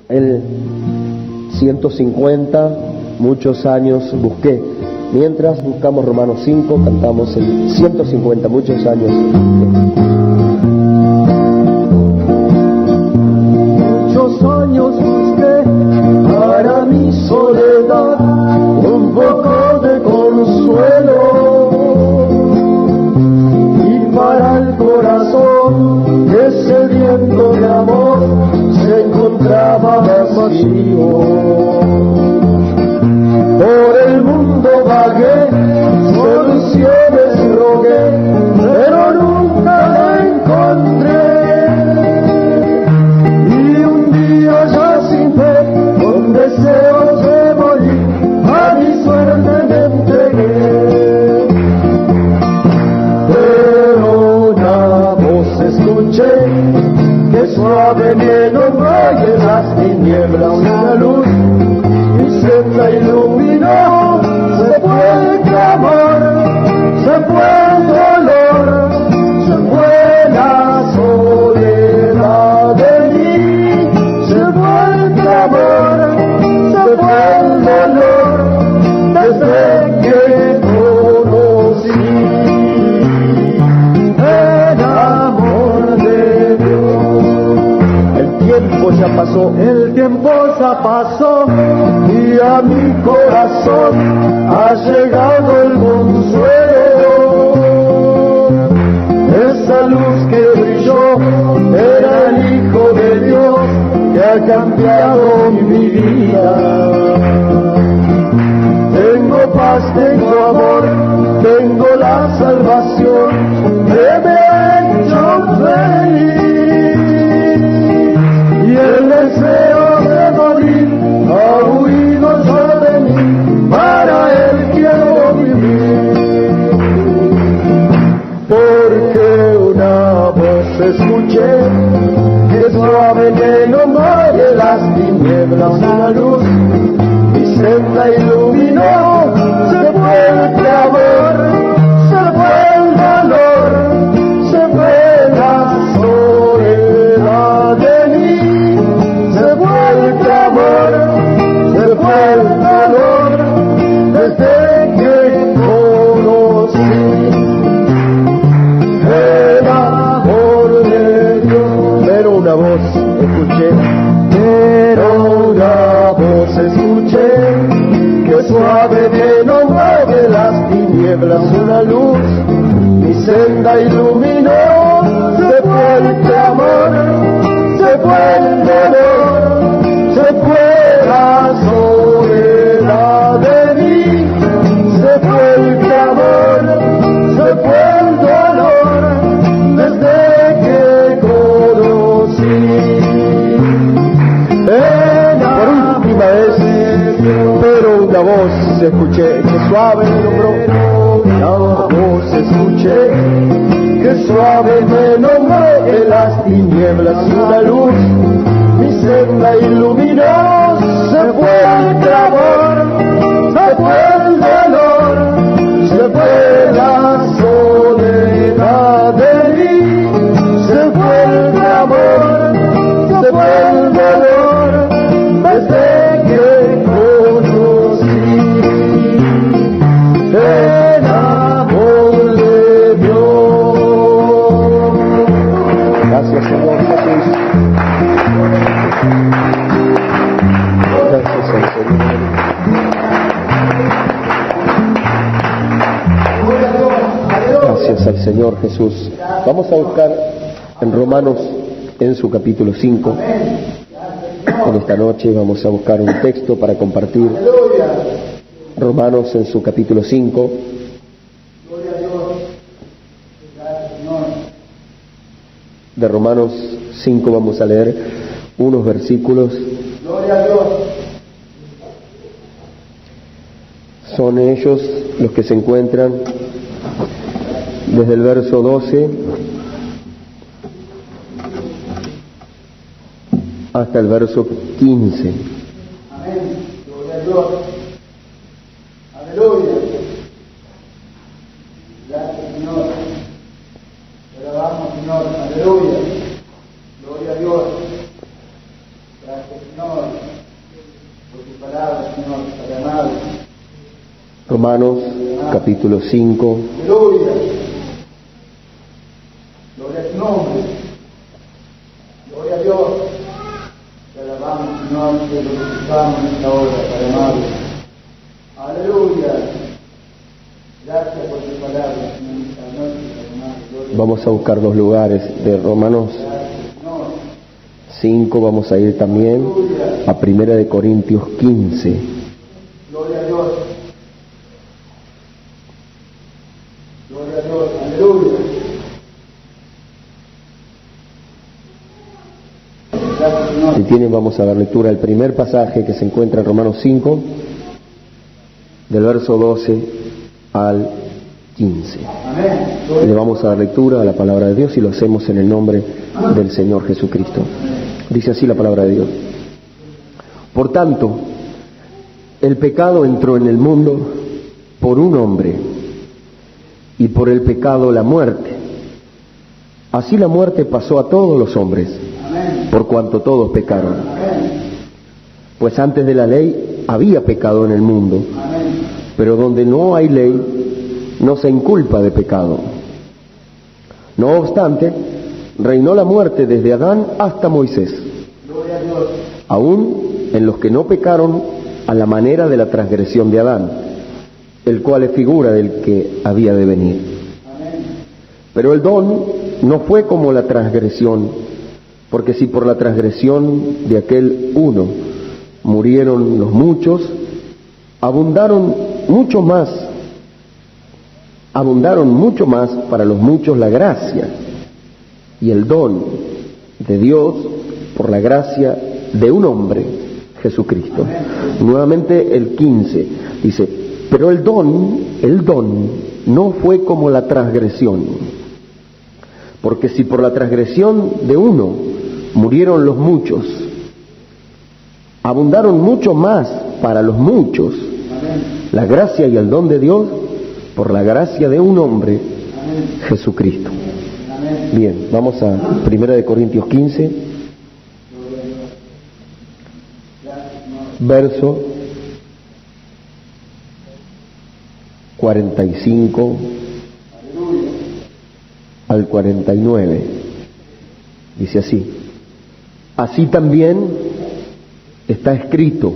El 150, muchos años busqué. Mientras buscamos Romanos 5, cantamos el 150, muchos años busqué. Muchos años busqué para mi soledad un poco de consuelo, y para el corazón que sediento de amor se encontraba vacío. Por el mundo vagué, soluciones rogué, pero nunca la encontré. Y un día ya sin fe, con deseos de morir, a mi suerte me entregué. Pero una voz escuché, que suave me nombró, y en las tinieblas una luz mi senda iluminó. Se fue el clamor, se fue el dolor, se fue la soledad de mí. Se fue el clamor, se fue el dolor, desde que conocí el amor de Dios. El tiempo ya pasó, El tiempo ya pasó, y a mi corazón ha llegado el consuelo. Esa luz que brilló era el Hijo de Dios, que ha cambiado mi vida. Tengo paz, tengo amor, tengo la salvación que me ha hecho feliz. Y el deseo de morir ha huido ya de mí, para él quiero vivir. Porque una voz escuché, que suave me nombró, de las tinieblas una luz mi senda iluminó. Se fue el clamor, se fue el dolor, se fue la soledad de mí. Se fue el clamor, se fue el dolor, desde que conocí el amor de Dios. pero una voz escuché, Pero una voz escuché, que suave me nombró, de las tinieblas una luz mi senda iluminó. Se fue el clamor, se fue el dolor, se fue la soledad de mí. Se fue el clamor, se fue el dolor, desde que conocí por última vez, pero una voz escuché, que suave me nombró. Una voz escuché, que suave me nombró, de las tinieblas una luz mi senda iluminó. Se fue el clamor, se fue el dolor, se fue la soledad de mí. Se fue el clamor, se fue el dolor, desde que conocí el amor de Dios. Gracias, Señor Jesús. Gracias al Señor. Gracias al Señor Jesús. Vamos a buscar en Romanos, en su capítulo 5. En esta noche vamos a buscar un texto para compartir. Romanos en su capítulo 5. De Romanos 5 vamos a leer unos versículos. Son ellos los que se encuentran desde el verso 12 hasta el verso 15. Amén. Gloria a Dios. Aleluya. Gracias, Señor. Te alabamos, Señor. Aleluya. Gloria a Dios. Gracias, Señor. Romanos capítulo 5. Aleluya. Gloria a tu nombre. Gloria a Dios. Te alabamos, Señor, te glorificamos en esta hora, Padre amado. Aleluya. Gracias por tu palabra, Señor, en esta noche, Padre amado. Vamos a buscar dos lugares de Romanos 5, vamos a ir también a 1 de Corintios 15. Gloria a Dios. Gloria a Dios. Aleluya. Gracias, Señor. Si tienen, vamos a dar lectura al primer pasaje que se encuentra en Romanos 5, del verso 12 al 15. Amén. Y le vamos a dar lectura a la palabra de Dios y lo hacemos en el nombre del Señor Jesucristo. Dice así la palabra de Dios. Por tanto, el pecado entró en el mundo por un hombre, y por el pecado la muerte. Así la muerte pasó a todos los hombres, por cuanto todos pecaron. Pues antes de la ley había pecado en el mundo, pero donde no hay ley, no se inculpa de pecado. No obstante, reinó la muerte desde Adán hasta Moisés, aún en los que no pecaron a la manera de la transgresión de Adán, el cual es figura del que había de venir. Pero el don no fue como la transgresión, porque si por la transgresión de aquel uno murieron los muchos, abundaron mucho más para los muchos la gracia y el don de Dios por la gracia de un hombre, Jesucristo. Nuevamente el 15 dice, pero el don no fue como la transgresión, porque si por la transgresión de uno murieron los muchos, abundaron mucho más para los muchos la gracia y el don de Dios por la gracia de un hombre, Jesucristo. Bien, vamos a 1 de Corintios 15, verso 45 al 49. Dice así: así también está escrito,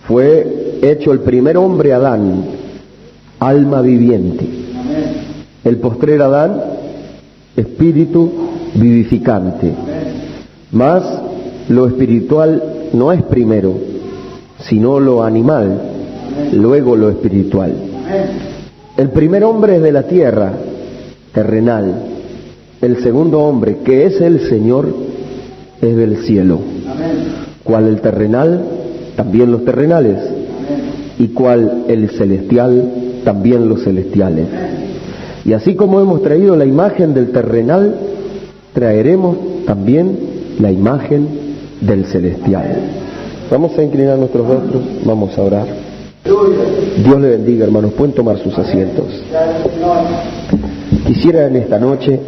fue hecho el primer hombre Adán, alma viviente. El postrer Adán, espíritu vivificante. Mas lo espiritual no es primero, sino lo animal, luego lo espiritual. El primer hombre es de la tierra, terrenal. El segundo hombre, que es el Señor, es del cielo. Cual el terrenal, también los terrenales. Y cual el celestial, también los celestiales. Y así como hemos traído la imagen del terrenal, traeremos también la imagen del celestial. Vamos a inclinar nuestros rostros, vamos a orar. Dios le bendiga, hermanos, pueden tomar sus asientos. Quisiera en esta noche,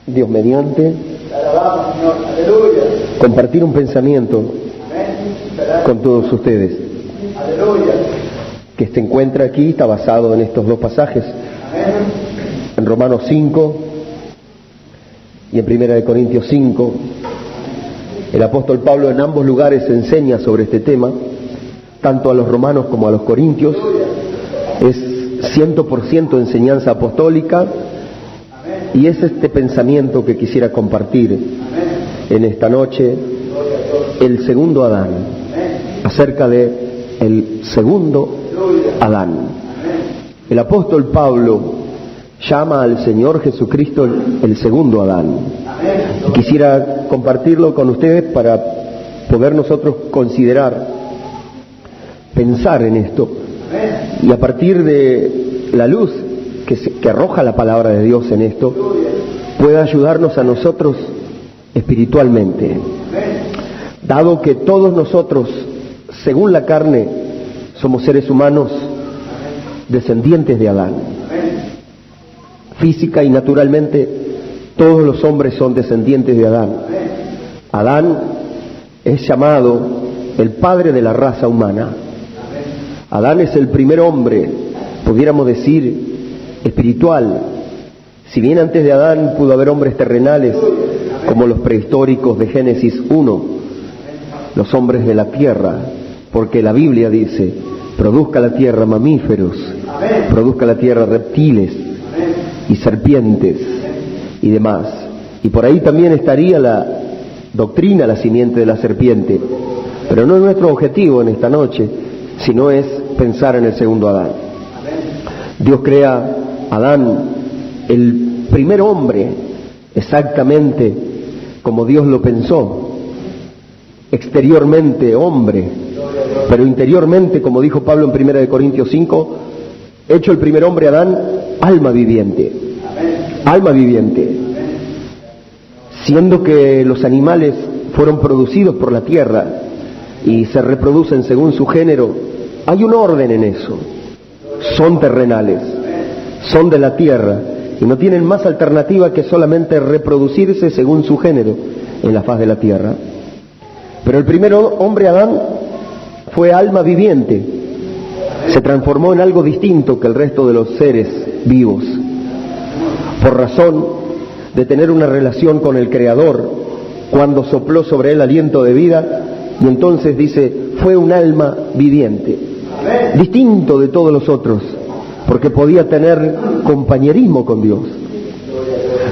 Dios mediante, compartir un pensamiento con todos ustedes, que se encuentra aquí, está basado en estos dos pasajes, en Romanos 5 y en 1 de Corintios 5. El apóstol Pablo en ambos lugares enseña sobre este tema, tanto a los romanos como a los corintios. Es 100% enseñanza apostólica, y es este pensamiento que quisiera compartir en esta noche, el segundo Adán, acerca de el segundo Adán. El apóstol Pablo llama al Señor Jesucristo el segundo Adán. Quisiera compartirlo con ustedes para poder nosotros considerar, pensar en esto, y a partir de la luz que arroja la palabra de Dios en esto, pueda ayudarnos a nosotros espiritualmente, dado que todos nosotros, según la carne, somos seres humanos descendientes de Adán. Física y naturalmente todos los hombres son descendientes de Adán. Adán es llamado el padre de la raza humana. Adán es el primer hombre, pudiéramos decir, espiritual. Si bien antes de Adán pudo haber hombres terrenales, como los prehistóricos de Génesis 1, los hombres de la tierra, porque la Biblia dice, produzca la tierra mamíferos, produzca la tierra reptiles y serpientes y demás. Y por ahí también estaría la doctrina, la simiente de la serpiente. Pero no es nuestro objetivo en esta noche, sino es pensar en el segundo Adán. Dios crea a Adán, el primer hombre, exactamente como Dios lo pensó. Exteriormente hombre, pero interiormente, como dijo Pablo en 1 Corintios 5, hecho el primer hombre Adán, alma viviente. Alma viviente. Siendo que los animales fueron producidos por la tierra y se reproducen según su género, hay un orden en eso. Son terrenales, son de la tierra y no tienen más alternativa que solamente reproducirse según su género en la faz de la tierra. Pero el primer hombre Adán fue alma viviente, se transformó en algo distinto que el resto de los seres vivos, por razón de tener una relación con el Creador, cuando sopló sobre él aliento de vida, y entonces dice, fue un alma viviente, distinto de todos los otros, porque podía tener compañerismo con Dios.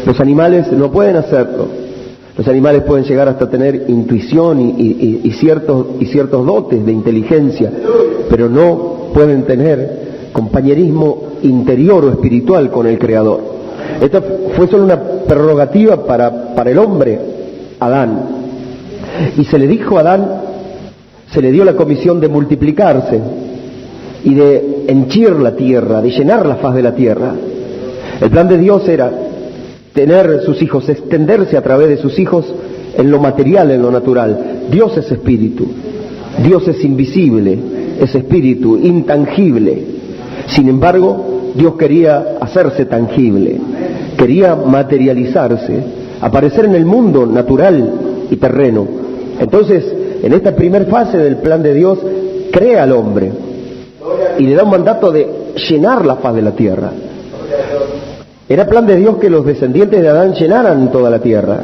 Los animales no pueden hacerlo. Los animales pueden llegar hasta tener intuición y ciertos dotes de inteligencia, pero no pueden tener compañerismo interior o espiritual con el Creador. Esto fue solo una prerrogativa para el hombre, Adán. Y se le dijo a Adán, se le dio la comisión de multiplicarse y de henchir la tierra, de llenar la faz de la tierra. El plan de Dios era tener sus hijos, extenderse a través de sus hijos en lo material, en lo natural. Dios es espíritu, Dios es invisible, es espíritu, intangible. Sin embargo, Dios quería hacerse tangible, quería materializarse, aparecer en el mundo natural y terreno. Entonces, en esta primera fase del plan de Dios, crea al hombre y le da un mandato de llenar la faz de la tierra. Era plan de Dios que los descendientes de Adán llenaran toda la tierra,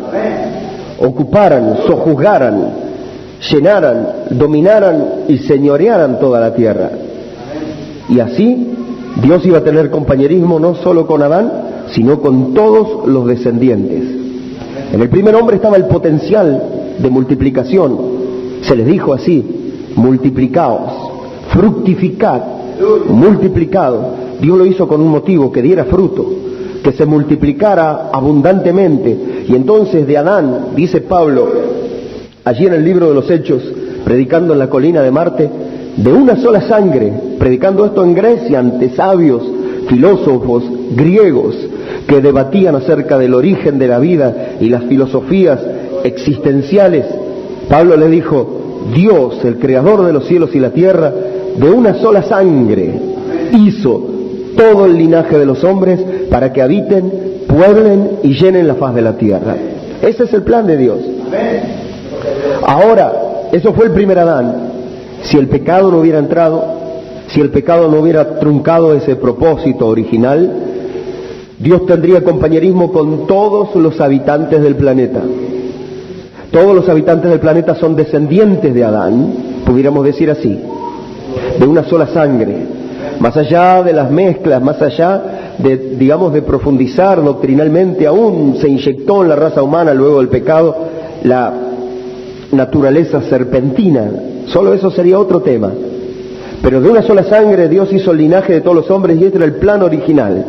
ocuparan, sojuzgaran, llenaran, dominaran y señorearan toda la tierra. Y así Dios iba a tener compañerismo no solo con Adán, sino con todos los descendientes. En el primer hombre estaba el potencial de multiplicación. Se les dijo así, multiplicaos, fructificad, multiplicado. Dios lo hizo con un motivo, que diera fruto, que se multiplicara abundantemente. Y entonces de Adán, dice Pablo, allí en el libro de los Hechos, predicando en la colina de Marte, de una sola sangre, predicando esto en Grecia ante sabios, filósofos, griegos, que debatían acerca del origen de la vida y las filosofías existenciales. Pablo le dijo, Dios, el creador de los cielos y la tierra, de una sola sangre hizo todo el linaje de los hombres para que habiten, pueblen y llenen la faz de la tierra. Ese es el plan de Dios. Ahora, eso fue el primer Adán. Si el pecado no hubiera entrado, si el pecado no hubiera truncado ese propósito original, Dios tendría compañerismo con todos los habitantes del planeta. Todos los habitantes del planeta son descendientes de Adán, pudiéramos decir así, de una sola sangre. Más allá de las mezclas, más allá de, digamos, de profundizar doctrinalmente, aún se inyectó en la raza humana luego del pecado la naturaleza serpentina. Solo eso sería otro tema. Pero de una sola sangre Dios hizo el linaje de todos los hombres y este era el plan original.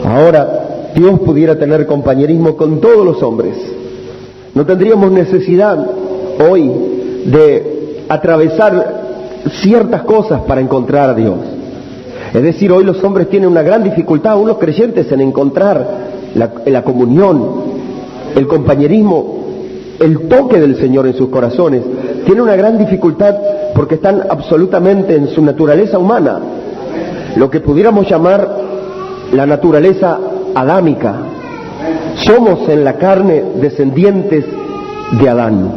Ahora Dios pudiera tener compañerismo con todos los hombres. No tendríamos necesidad hoy de atravesar ciertas cosas para encontrar a Dios. Es decir, hoy los hombres tienen una gran dificultad, aún los creyentes, en encontrar la comunión, el compañerismo, el toque del Señor en sus corazones. Tienen una gran dificultad porque están absolutamente en su naturaleza humana, lo que pudiéramos llamar la naturaleza adámica. Somos en la carne descendientes de Adán.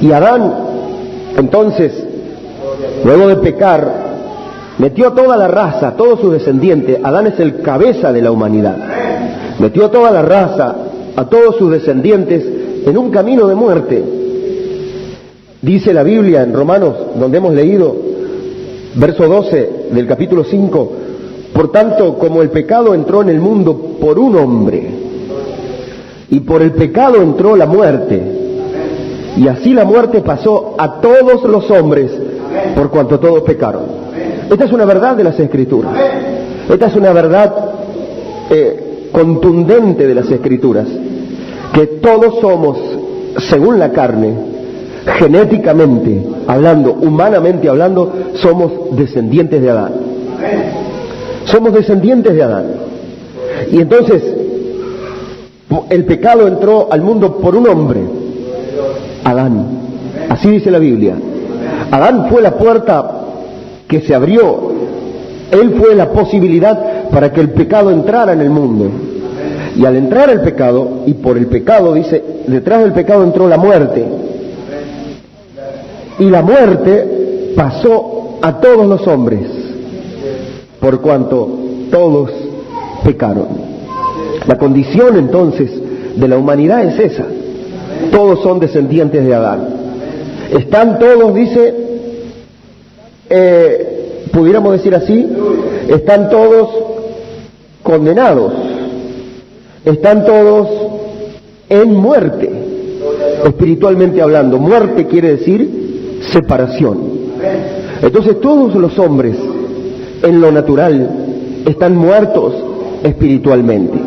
Y Adán Entonces, luego de pecar, metió a toda la raza, todos sus descendientes. Adán es el cabeza de la humanidad. Metió a toda la raza, a todos sus descendientes, en un camino de muerte. Dice la Biblia en Romanos, donde hemos leído, verso 12 del capítulo 5, por tanto, como el pecado entró en el mundo por un hombre, y por el pecado entró la muerte, y así la muerte pasó a todos los hombres, por cuanto todos pecaron. Esta es una verdad de las Escrituras. Esta es una verdad contundente de las Escrituras, que todos somos, según la carne, genéticamente hablando, humanamente hablando, somos descendientes de Adán. Somos descendientes de Adán. Y entonces, el pecado entró al mundo por un hombre, Adán. Así dice la Biblia. Adán fue la puerta que se abrió. Él fue la posibilidad para que el pecado entrara en el mundo. Y al entrar el pecado, y por el pecado, dice, detrás del pecado entró la muerte. Y la muerte pasó a todos los hombres, por cuanto todos pecaron. La condición entonces de la humanidad es esa. Todos son descendientes de Adán. Están todos, dice, pudiéramos decir así, están todos condenados. Están todos en muerte, espiritualmente hablando. Muerte quiere decir separación. Entonces todos los hombres en lo natural están muertos espiritualmente.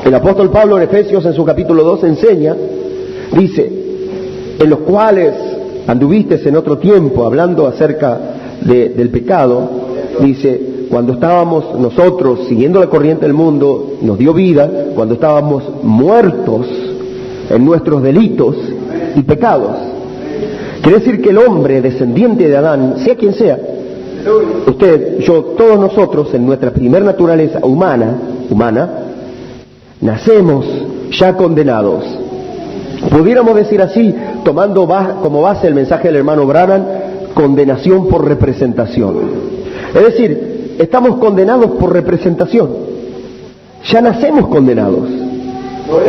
El apóstol Pablo en Efesios, en su capítulo 2, enseña, dice, en los cuales anduviste en otro tiempo, hablando acerca del pecado, dice, cuando estábamos nosotros siguiendo la corriente del mundo, nos dio vida, cuando estábamos muertos en nuestros delitos y pecados. Quiere decir que el hombre descendiente de Adán, sea quien sea, usted, yo, todos nosotros, en nuestra primer naturaleza humana, nacemos ya condenados. Pudiéramos decir así, tomando como base el mensaje del hermano Branham, condenación por representación. Es decir, estamos condenados por representación. Ya nacemos condenados.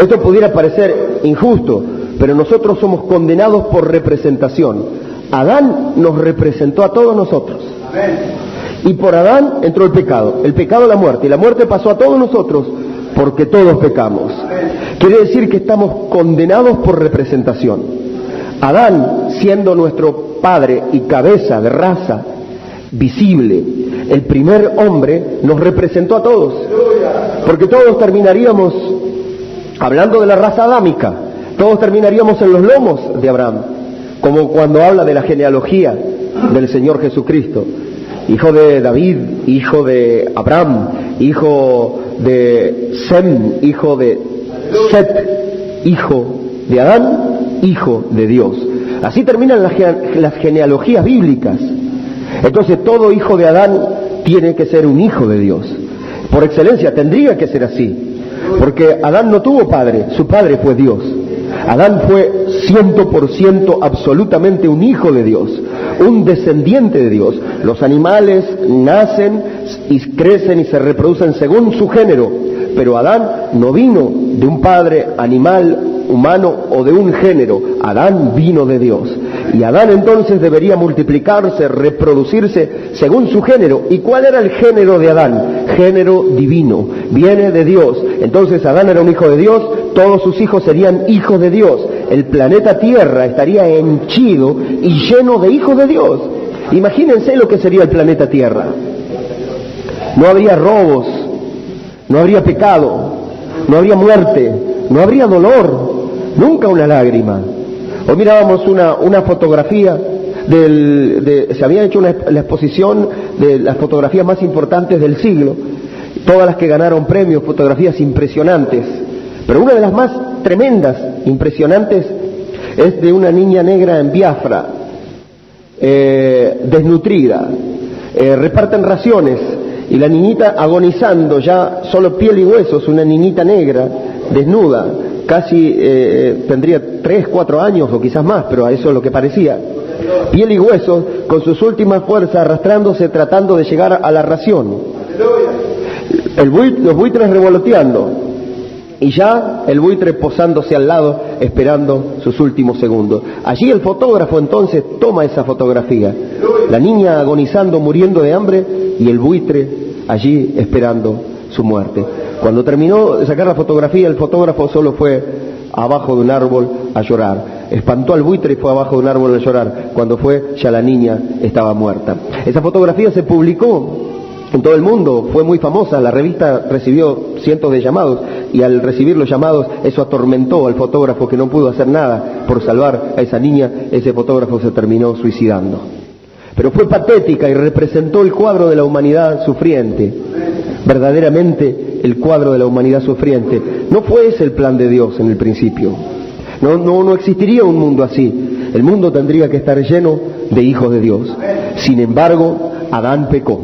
Esto pudiera parecer injusto, pero nosotros somos condenados por representación. Adán nos representó a todos nosotros. Y por Adán entró el pecado la muerte, y la muerte pasó a todos nosotros porque todos pecamos. Quiere decir que estamos condenados por representación. Adán, siendo nuestro padre y cabeza de raza visible, el primer hombre, nos representó a todos, porque todos terminaríamos, hablando de la raza adámica, todos terminaríamos en los lomos de Abraham, como cuando habla de la genealogía del Señor Jesucristo, hijo de David, hijo de Abraham, hijo de Sem, hijo de Set, hijo de Adán, hijo de Dios. Así terminan las genealogías bíblicas. Entonces todo hijo de Adán tiene que ser un hijo de Dios. Por excelencia tendría que ser así, porque Adán no tuvo padre, su padre fue Dios. Adán fue 100% absolutamente un hijo de Dios, un descendiente de Dios. Los animales nacen y crecen y se reproducen según su género, pero Adán no vino de un padre animal, humano o de un género. Adán vino de Dios. Y Adán entonces debería multiplicarse, reproducirse según su género. ¿Y cuál era el género de Adán? Género divino, viene de Dios. Entonces Adán era un hijo de Dios, todos sus hijos serían hijos de Dios. El planeta Tierra estaría henchido y lleno de hijos de Dios. Imagínense lo que sería el planeta Tierra. No habría robos, no habría pecado, no habría muerte, no habría dolor, nunca una lágrima. Hoy mirábamos una fotografía se había hecho la exposición de las fotografías más importantes del siglo, todas las que ganaron premios, fotografías impresionantes, pero una de las más tremendas, impresionantes, es de una niña negra en Biafra, desnutrida, reparten raciones y la niñita agonizando, ya solo piel y huesos, una niñita negra, desnuda, casi tendría 3, 4 años o quizás más, pero a eso es lo que parecía. piel y huesos, con sus últimas fuerzas arrastrándose, tratando de llegar a la ración. Los buitres revoloteando, y ya el buitre posándose al lado, esperando sus últimos segundos. Allí el fotógrafo entonces toma esa fotografía, la niña agonizando, muriendo de hambre, y el buitre allí esperando su muerte. Cuando terminó de sacar la fotografía, el fotógrafo solo fue abajo de un árbol a llorar. Espantó al buitre y fue abajo de un árbol a llorar. Cuando fue, ya la niña estaba muerta. Esa fotografía se publicó en todo el mundo, fue muy famosa. La revista recibió cientos de llamados, y al recibir los llamados, eso atormentó al fotógrafo, que no pudo hacer nada por salvar a esa niña. Ese fotógrafo se terminó suicidando. Pero fue patética y representó el cuadro de la humanidad sufriente. Verdaderamente el cuadro de la humanidad sufriente. No fue ese el plan de Dios en el principio. No existiría un mundo así. El mundo tendría que estar lleno de hijos de Dios. Sin embargo, Adán pecó.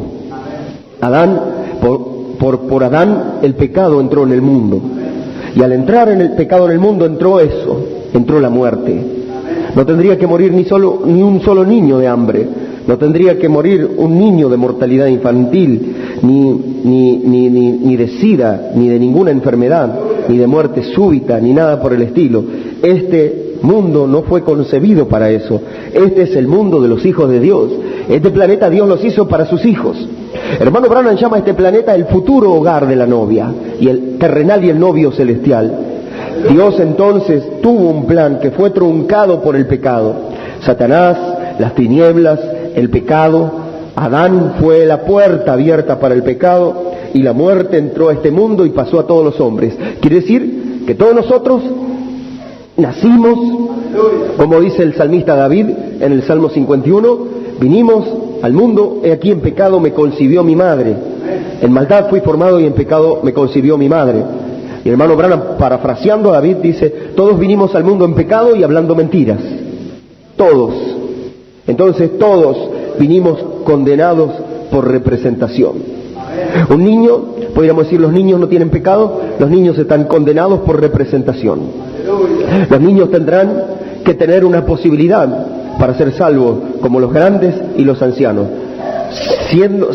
Por Adán el pecado entró en el mundo. Y al entrar en el pecado en el mundo entró la muerte. No tendría que morir ni un solo niño de hambre. No tendría que morir un niño de mortalidad infantil, ni de sida, ni de ninguna enfermedad, ni de muerte súbita, ni nada por el estilo. Este mundo no fue concebido para eso. Este es el mundo de los hijos de Dios. Este planeta Dios los hizo para sus hijos. Hermano Branham llama a este planeta el futuro hogar de la novia, y el terrenal y el novio celestial. Dios entonces tuvo un plan que fue truncado por el pecado. Satanás, las tinieblas, el pecado. Adán fue la puerta abierta para el pecado, y la muerte entró a este mundo y pasó a todos los hombres. Quiere decir que todos nosotros nacimos, como dice el salmista David en el Salmo 51, vinimos al mundo, he aquí en pecado me concibió mi madre. En maldad fui formado y en pecado me concibió mi madre. Y el hermano Branham, parafraseando a David, dice, todos vinimos al mundo en pecado y hablando mentiras. Todos. Entonces todos vinimos condenados por representación. Un niño, podríamos decir, los niños no tienen pecado, los niños están condenados por representación. Los niños tendrán que tener una posibilidad para ser salvos, como los grandes y los ancianos,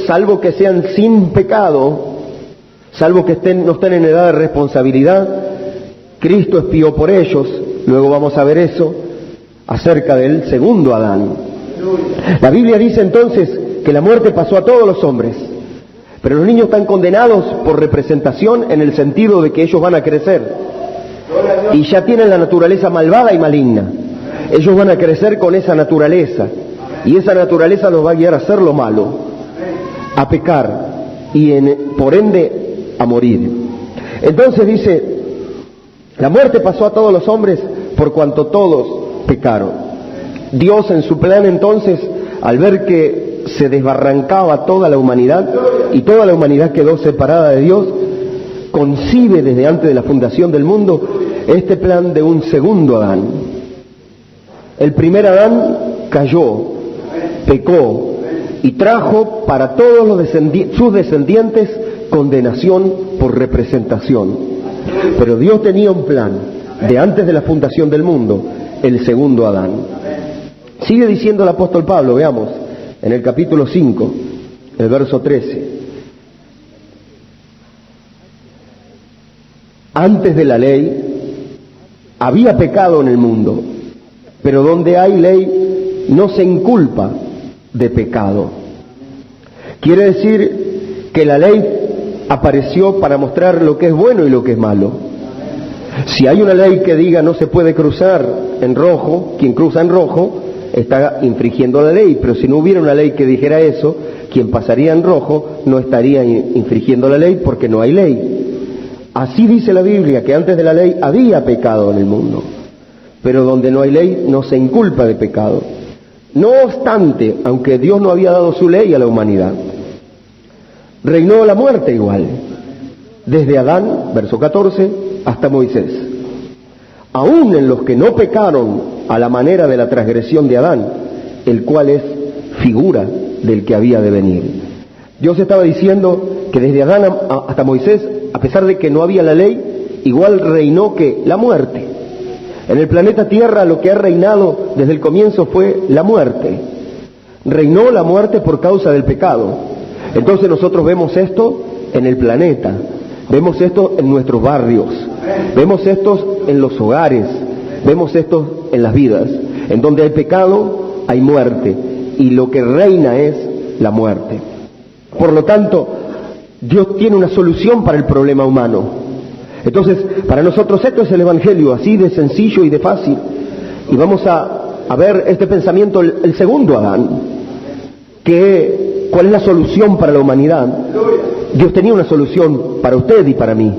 salvo que sean sin pecado, salvo que no estén en edad de responsabilidad. Cristo expió por ellos. Luego vamos a ver eso acerca del segundo Adán. La Biblia dice entonces que la muerte pasó a todos los hombres, pero los niños están condenados por representación, en el sentido de que ellos van a crecer y ya tienen la naturaleza malvada y maligna. Ellos van a crecer con esa naturaleza, y esa naturaleza los va a guiar a hacer lo malo, a pecar, y por ende a morir. Entonces dice, la muerte pasó a todos los hombres por cuanto todos pecaron. Dios en su plan entonces, al ver que se desbarrancaba toda la humanidad, y toda la humanidad quedó separada de Dios, concibe desde antes de la fundación del mundo este plan de un segundo Adán. El primer Adán cayó, pecó, y trajo para todos sus descendientes condenación por representación. Pero Dios tenía un plan de antes de la fundación del mundo, el segundo Adán. Sigue diciendo el apóstol Pablo, veamos, en el capítulo 5, el verso 13. Antes de la ley había pecado en el mundo, pero donde hay ley no se inculpa de pecado. Quiere decir que la ley apareció para mostrar lo que es bueno y lo que es malo. Si hay una ley que diga no se puede cruzar en rojo, quien cruza en rojo está infringiendo la ley, pero si no hubiera una ley que dijera eso, quien pasaría en rojo no estaría infringiendo la ley, porque no hay ley. Así dice la Biblia, que antes de la ley había pecado en el mundo, pero donde no hay ley no se inculpa de pecado. No obstante, aunque Dios no había dado su ley a la humanidad, reinó la muerte igual, desde Adán, verso 14, hasta Moisés. Aún en los que no pecaron a la manera de la transgresión de Adán, el cual es figura del que había de venir. Dios estaba diciendo que desde Adán hasta Moisés, a pesar de que no había la ley, igual reinó que la muerte. En el planeta Tierra lo que ha reinado desde el comienzo fue la muerte. Reinó la muerte por causa del pecado. Entonces nosotros vemos esto en el planeta, vemos esto en nuestros barrios, vemos esto en los hogares, vemos esto en las vidas. En donde hay pecado, hay muerte, y lo que reina es la muerte. Por lo tanto, Dios tiene una solución para el problema humano. Entonces, para nosotros esto es el Evangelio, así de sencillo y de fácil. Y vamos a ver este pensamiento, el segundo Adán, ¿cuál es la solución para la humanidad? Dios tenía una solución para usted y para mí.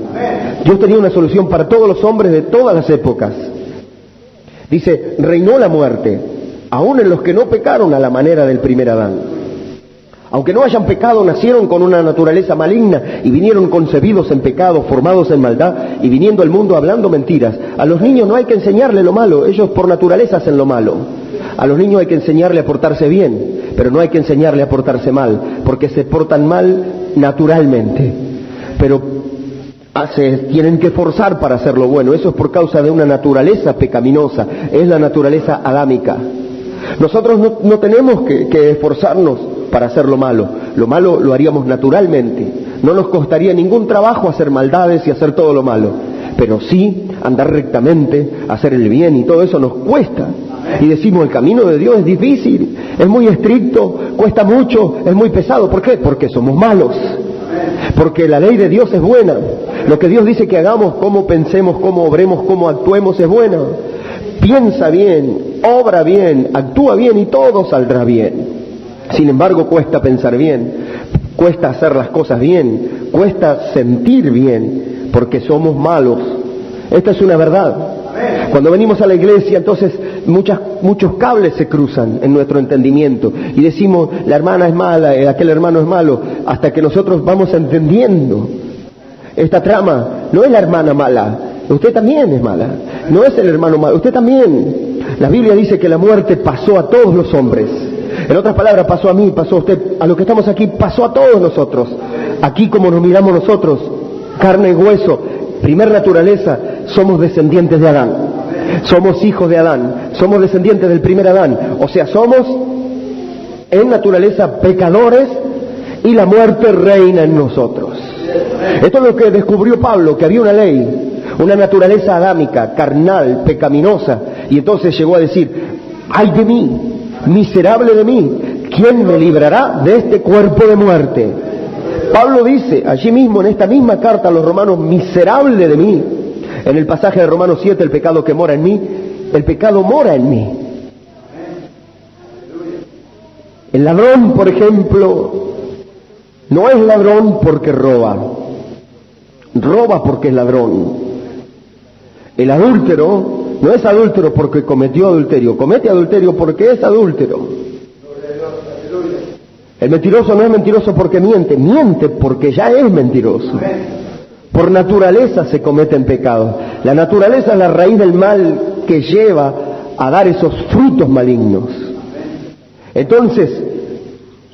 Dios tenía una solución para todos los hombres de todas las épocas. Dice, reinó la muerte, aún en los que no pecaron a la manera del primer Adán. Aunque no hayan pecado, nacieron con una naturaleza maligna y vinieron concebidos en pecado, formados en maldad y viniendo al mundo hablando mentiras. A los niños no hay que enseñarle lo malo, ellos por naturaleza hacen lo malo. A los niños hay que enseñarle a portarse bien, pero no hay que enseñarle a portarse mal, porque se portan mal naturalmente. Pero se tienen que forzar para hacer lo bueno. Eso es por causa de una naturaleza pecaminosa, es la naturaleza adámica. Nosotros no tenemos que esforzarnos para hacer lo malo lo haríamos naturalmente. No nos costaría ningún trabajo hacer maldades y hacer todo lo malo, pero sí andar rectamente, hacer el bien, y todo eso nos cuesta. Y decimos, el camino de Dios es difícil, es muy estricto, cuesta mucho, es muy pesado. ¿Por qué? Porque somos malos. Porque la ley de Dios es buena. Lo que Dios dice que hagamos, cómo pensemos, cómo obremos, cómo actuemos, es buena. Piensa bien, obra bien, actúa bien y todo saldrá bien. Sin embargo, cuesta pensar bien, cuesta hacer las cosas bien, cuesta sentir bien, porque somos malos. Esta es una verdad. Cuando venimos a la iglesia, entonces muchos cables se cruzan en nuestro entendimiento y decimos, la hermana es mala, aquel hermano es malo, hasta que nosotros vamos entendiendo esta trama. No es la hermana mala, usted también es mala. No es el hermano malo, usted también. La Biblia dice que la muerte pasó a todos los hombres. En otras palabras, pasó a mí, pasó a usted, a los que estamos aquí, pasó a todos nosotros. Aquí como nos miramos nosotros, carne y hueso, primer naturaleza, somos descendientes de Adán. Somos hijos de Adán, somos descendientes del primer Adán. O sea, somos en naturaleza pecadores y la muerte reina en nosotros. Esto es lo que descubrió Pablo, que había una ley, una naturaleza adámica, carnal, pecaminosa. Y entonces llegó a decir, ¡ay de mí! Miserable de mí, ¿quién me librará de este cuerpo de muerte? Pablo dice allí mismo en esta misma carta a los romanos, miserable de mí. En el pasaje de Romanos 7, el pecado que mora en mí, el pecado mora en mí. El ladrón, por ejemplo, no es ladrón porque roba porque es ladrón. El adúltero no es adúltero porque cometió adulterio, comete adulterio porque es adúltero. El mentiroso no es mentiroso porque miente, miente porque ya es mentiroso. Por naturaleza se cometen pecados. La naturaleza es la raíz del mal que lleva a dar esos frutos malignos. Entonces,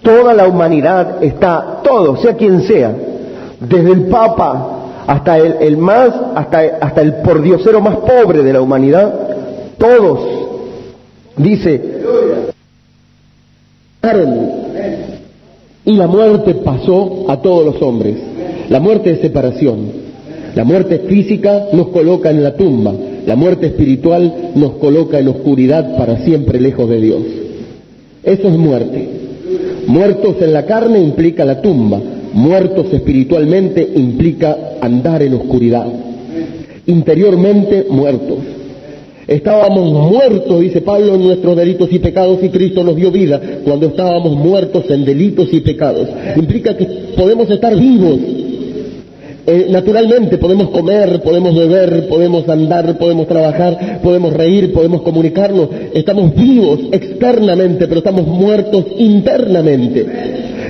toda la humanidad está, todo, sea quien sea, desde el Papa hasta hasta el pordiosero más pobre de la humanidad, todos, dice, y la muerte pasó a todos los hombres. La muerte es separación. La muerte física nos coloca en la tumba. La muerte espiritual nos coloca en oscuridad para siempre lejos de Dios. Eso es muerte. Muertos en la carne implica la tumba. Muertos espiritualmente implica andar en oscuridad. Interiormente muertos. Estábamos muertos, dice Pablo, en nuestros delitos y pecados, y Cristo nos dio vida cuando estábamos muertos en delitos y pecados. Implica que podemos estar vivos. Naturalmente podemos comer, podemos beber, podemos andar, podemos trabajar, podemos reír, podemos comunicarnos. Estamos vivos externamente, pero estamos muertos internamente.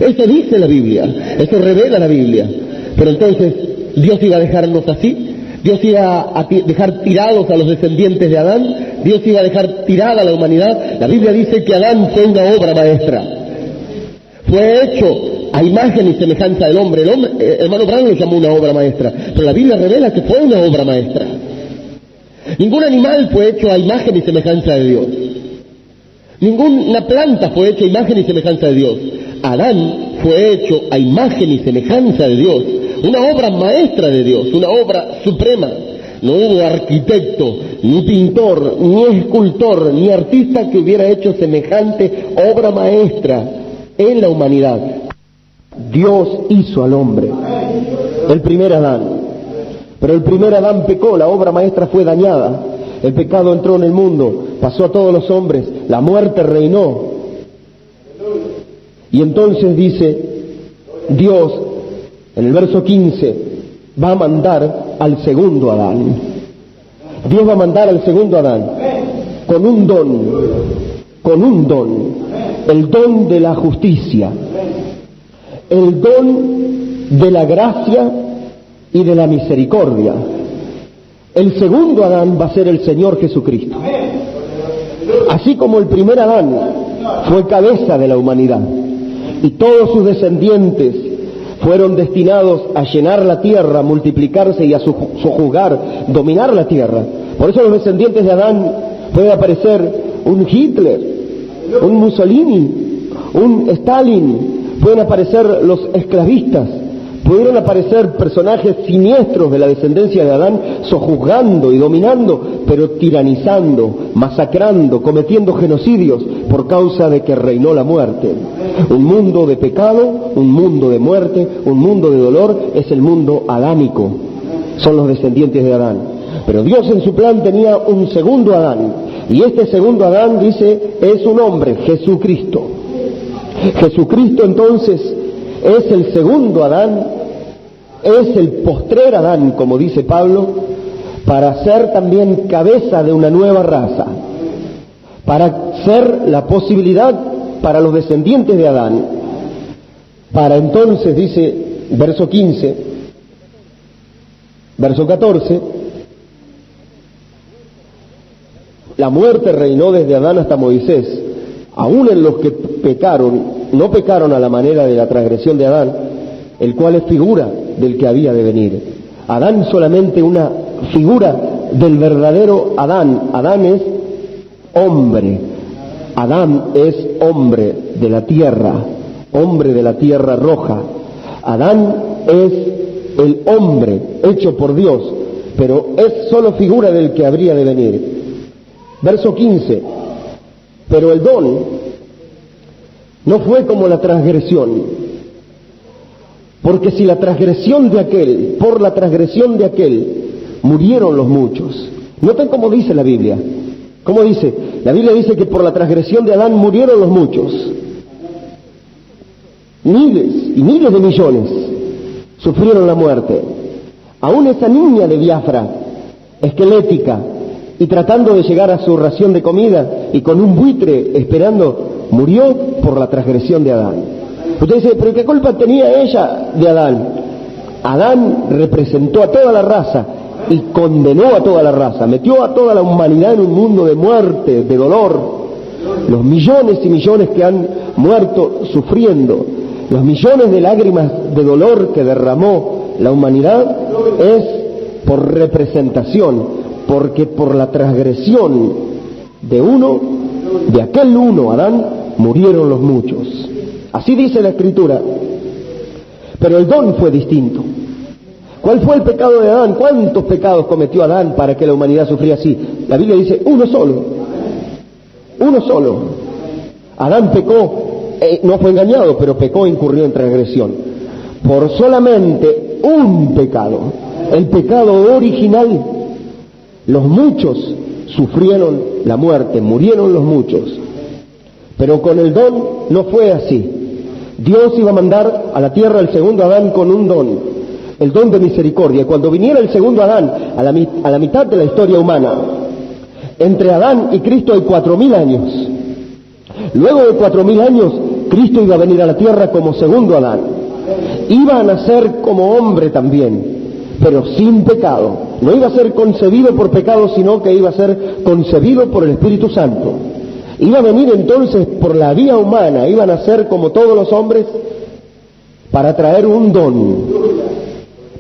Eso dice la Biblia, eso revela la Biblia. Pero entonces, ¿Dios iba a dejarnos así? ¿Dios iba a dejar tirados a los descendientes de Adán? ¿Dios iba a dejar tirada a la humanidad? La Biblia dice que Adán fue una obra maestra. Fue hecho a imagen y semejanza del hombre. Hermano Branham lo llamó una obra maestra, pero la Biblia revela que fue una obra maestra. Ningún animal fue hecho a imagen y semejanza de Dios. Ninguna planta fue hecha a imagen y semejanza de Dios. Adán fue hecho a imagen y semejanza de Dios. Una obra maestra de Dios, una obra suprema. No hubo arquitecto, ni pintor, ni escultor, ni artista que hubiera hecho semejante obra maestra en la humanidad. Dios hizo al hombre, el primer Adán. Pero el primer Adán pecó, la obra maestra fue dañada. El pecado entró en el mundo, pasó a todos los hombres, la muerte reinó. Y entonces dice Dios, en el verso 15, va a mandar al segundo Adán. Dios va a mandar al segundo Adán con un don, el don de la justicia, el don de la gracia y de la misericordia. El segundo Adán va a ser el Señor Jesucristo. Así como el primer Adán fue cabeza de la humanidad y todos sus descendientes fueron destinados a llenar la tierra, multiplicarse y a sojuzgar, dominar la tierra. Por eso los descendientes de Adán puede aparecer un Hitler, un Mussolini, un Stalin, pueden aparecer los esclavistas, pudieron aparecer personajes siniestros de la descendencia de Adán, sojuzgando y dominando, pero tiranizando, masacrando, cometiendo genocidios por causa de que reinó la muerte. Un mundo de pecado, un mundo de muerte, un mundo de dolor, es el mundo adámico. Son los descendientes de Adán. Pero Dios en su plan tenía un segundo Adán. Y este segundo Adán, dice, es un hombre, Jesucristo. Jesucristo entonces es el segundo Adán, es el postrer Adán, como dice Pablo, para ser también cabeza de una nueva raza, para ser la posibilidad para los descendientes de Adán, para entonces, dice verso 15, verso 14, la muerte reinó desde Adán hasta Moisés, aún en los que pecaron, no pecaron a la manera de la transgresión de Adán, el cual es figura del que había de venir. Adán solamente una figura del verdadero Adán. Adán es hombre. Adán es hombre de la tierra roja. Adán es el hombre hecho por Dios, pero es solo figura del que habría de venir. Verso 15. Pero el don no fue como la transgresión, porque si la transgresión de aquel, por la transgresión de aquel, murieron los muchos. Noten cómo dice la Biblia. ¿Cómo dice? La Biblia dice que por la transgresión de Adán murieron los muchos. Miles y miles de millones sufrieron la muerte. Aún esa niña de Biafra, esquelética, y tratando de llegar a su ración de comida, y con un buitre esperando, murió por la transgresión de Adán. Usted dice, ¿pero qué culpa tenía ella de Adán? Adán representó a toda la raza y condenó a toda la raza, metió a toda la humanidad en un mundo de muerte, de dolor. Los millones y millones que han muerto sufriendo, los millones de lágrimas de dolor que derramó la humanidad, es por representación, porque por la transgresión de uno, de aquel uno, Adán, murieron los muchos. Así dice la Escritura. Pero el don fue distinto. ¿Cuál fue el pecado de Adán? ¿Cuántos pecados cometió Adán para que la humanidad sufriera así? La Biblia dice, uno solo. Uno solo. Adán pecó, no fue engañado, pero pecó e incurrió en transgresión. Por solamente un pecado, el pecado original, los muchos sufrieron la muerte, murieron los muchos. Pero con el don no fue así. Dios iba a mandar a la tierra el segundo Adán con un don, el don de misericordia. Y cuando viniera el segundo Adán, a la mitad de la historia humana, entre Adán y Cristo hay 4.000 años. Luego de 4.000 años, Cristo iba a venir a la tierra como segundo Adán. Iba a nacer como hombre también, pero sin pecado. No iba a ser concebido por pecado, sino que iba a ser concebido por el Espíritu Santo. Iba a venir entonces por la vía humana, iba a nacer como todos los hombres para traer un don.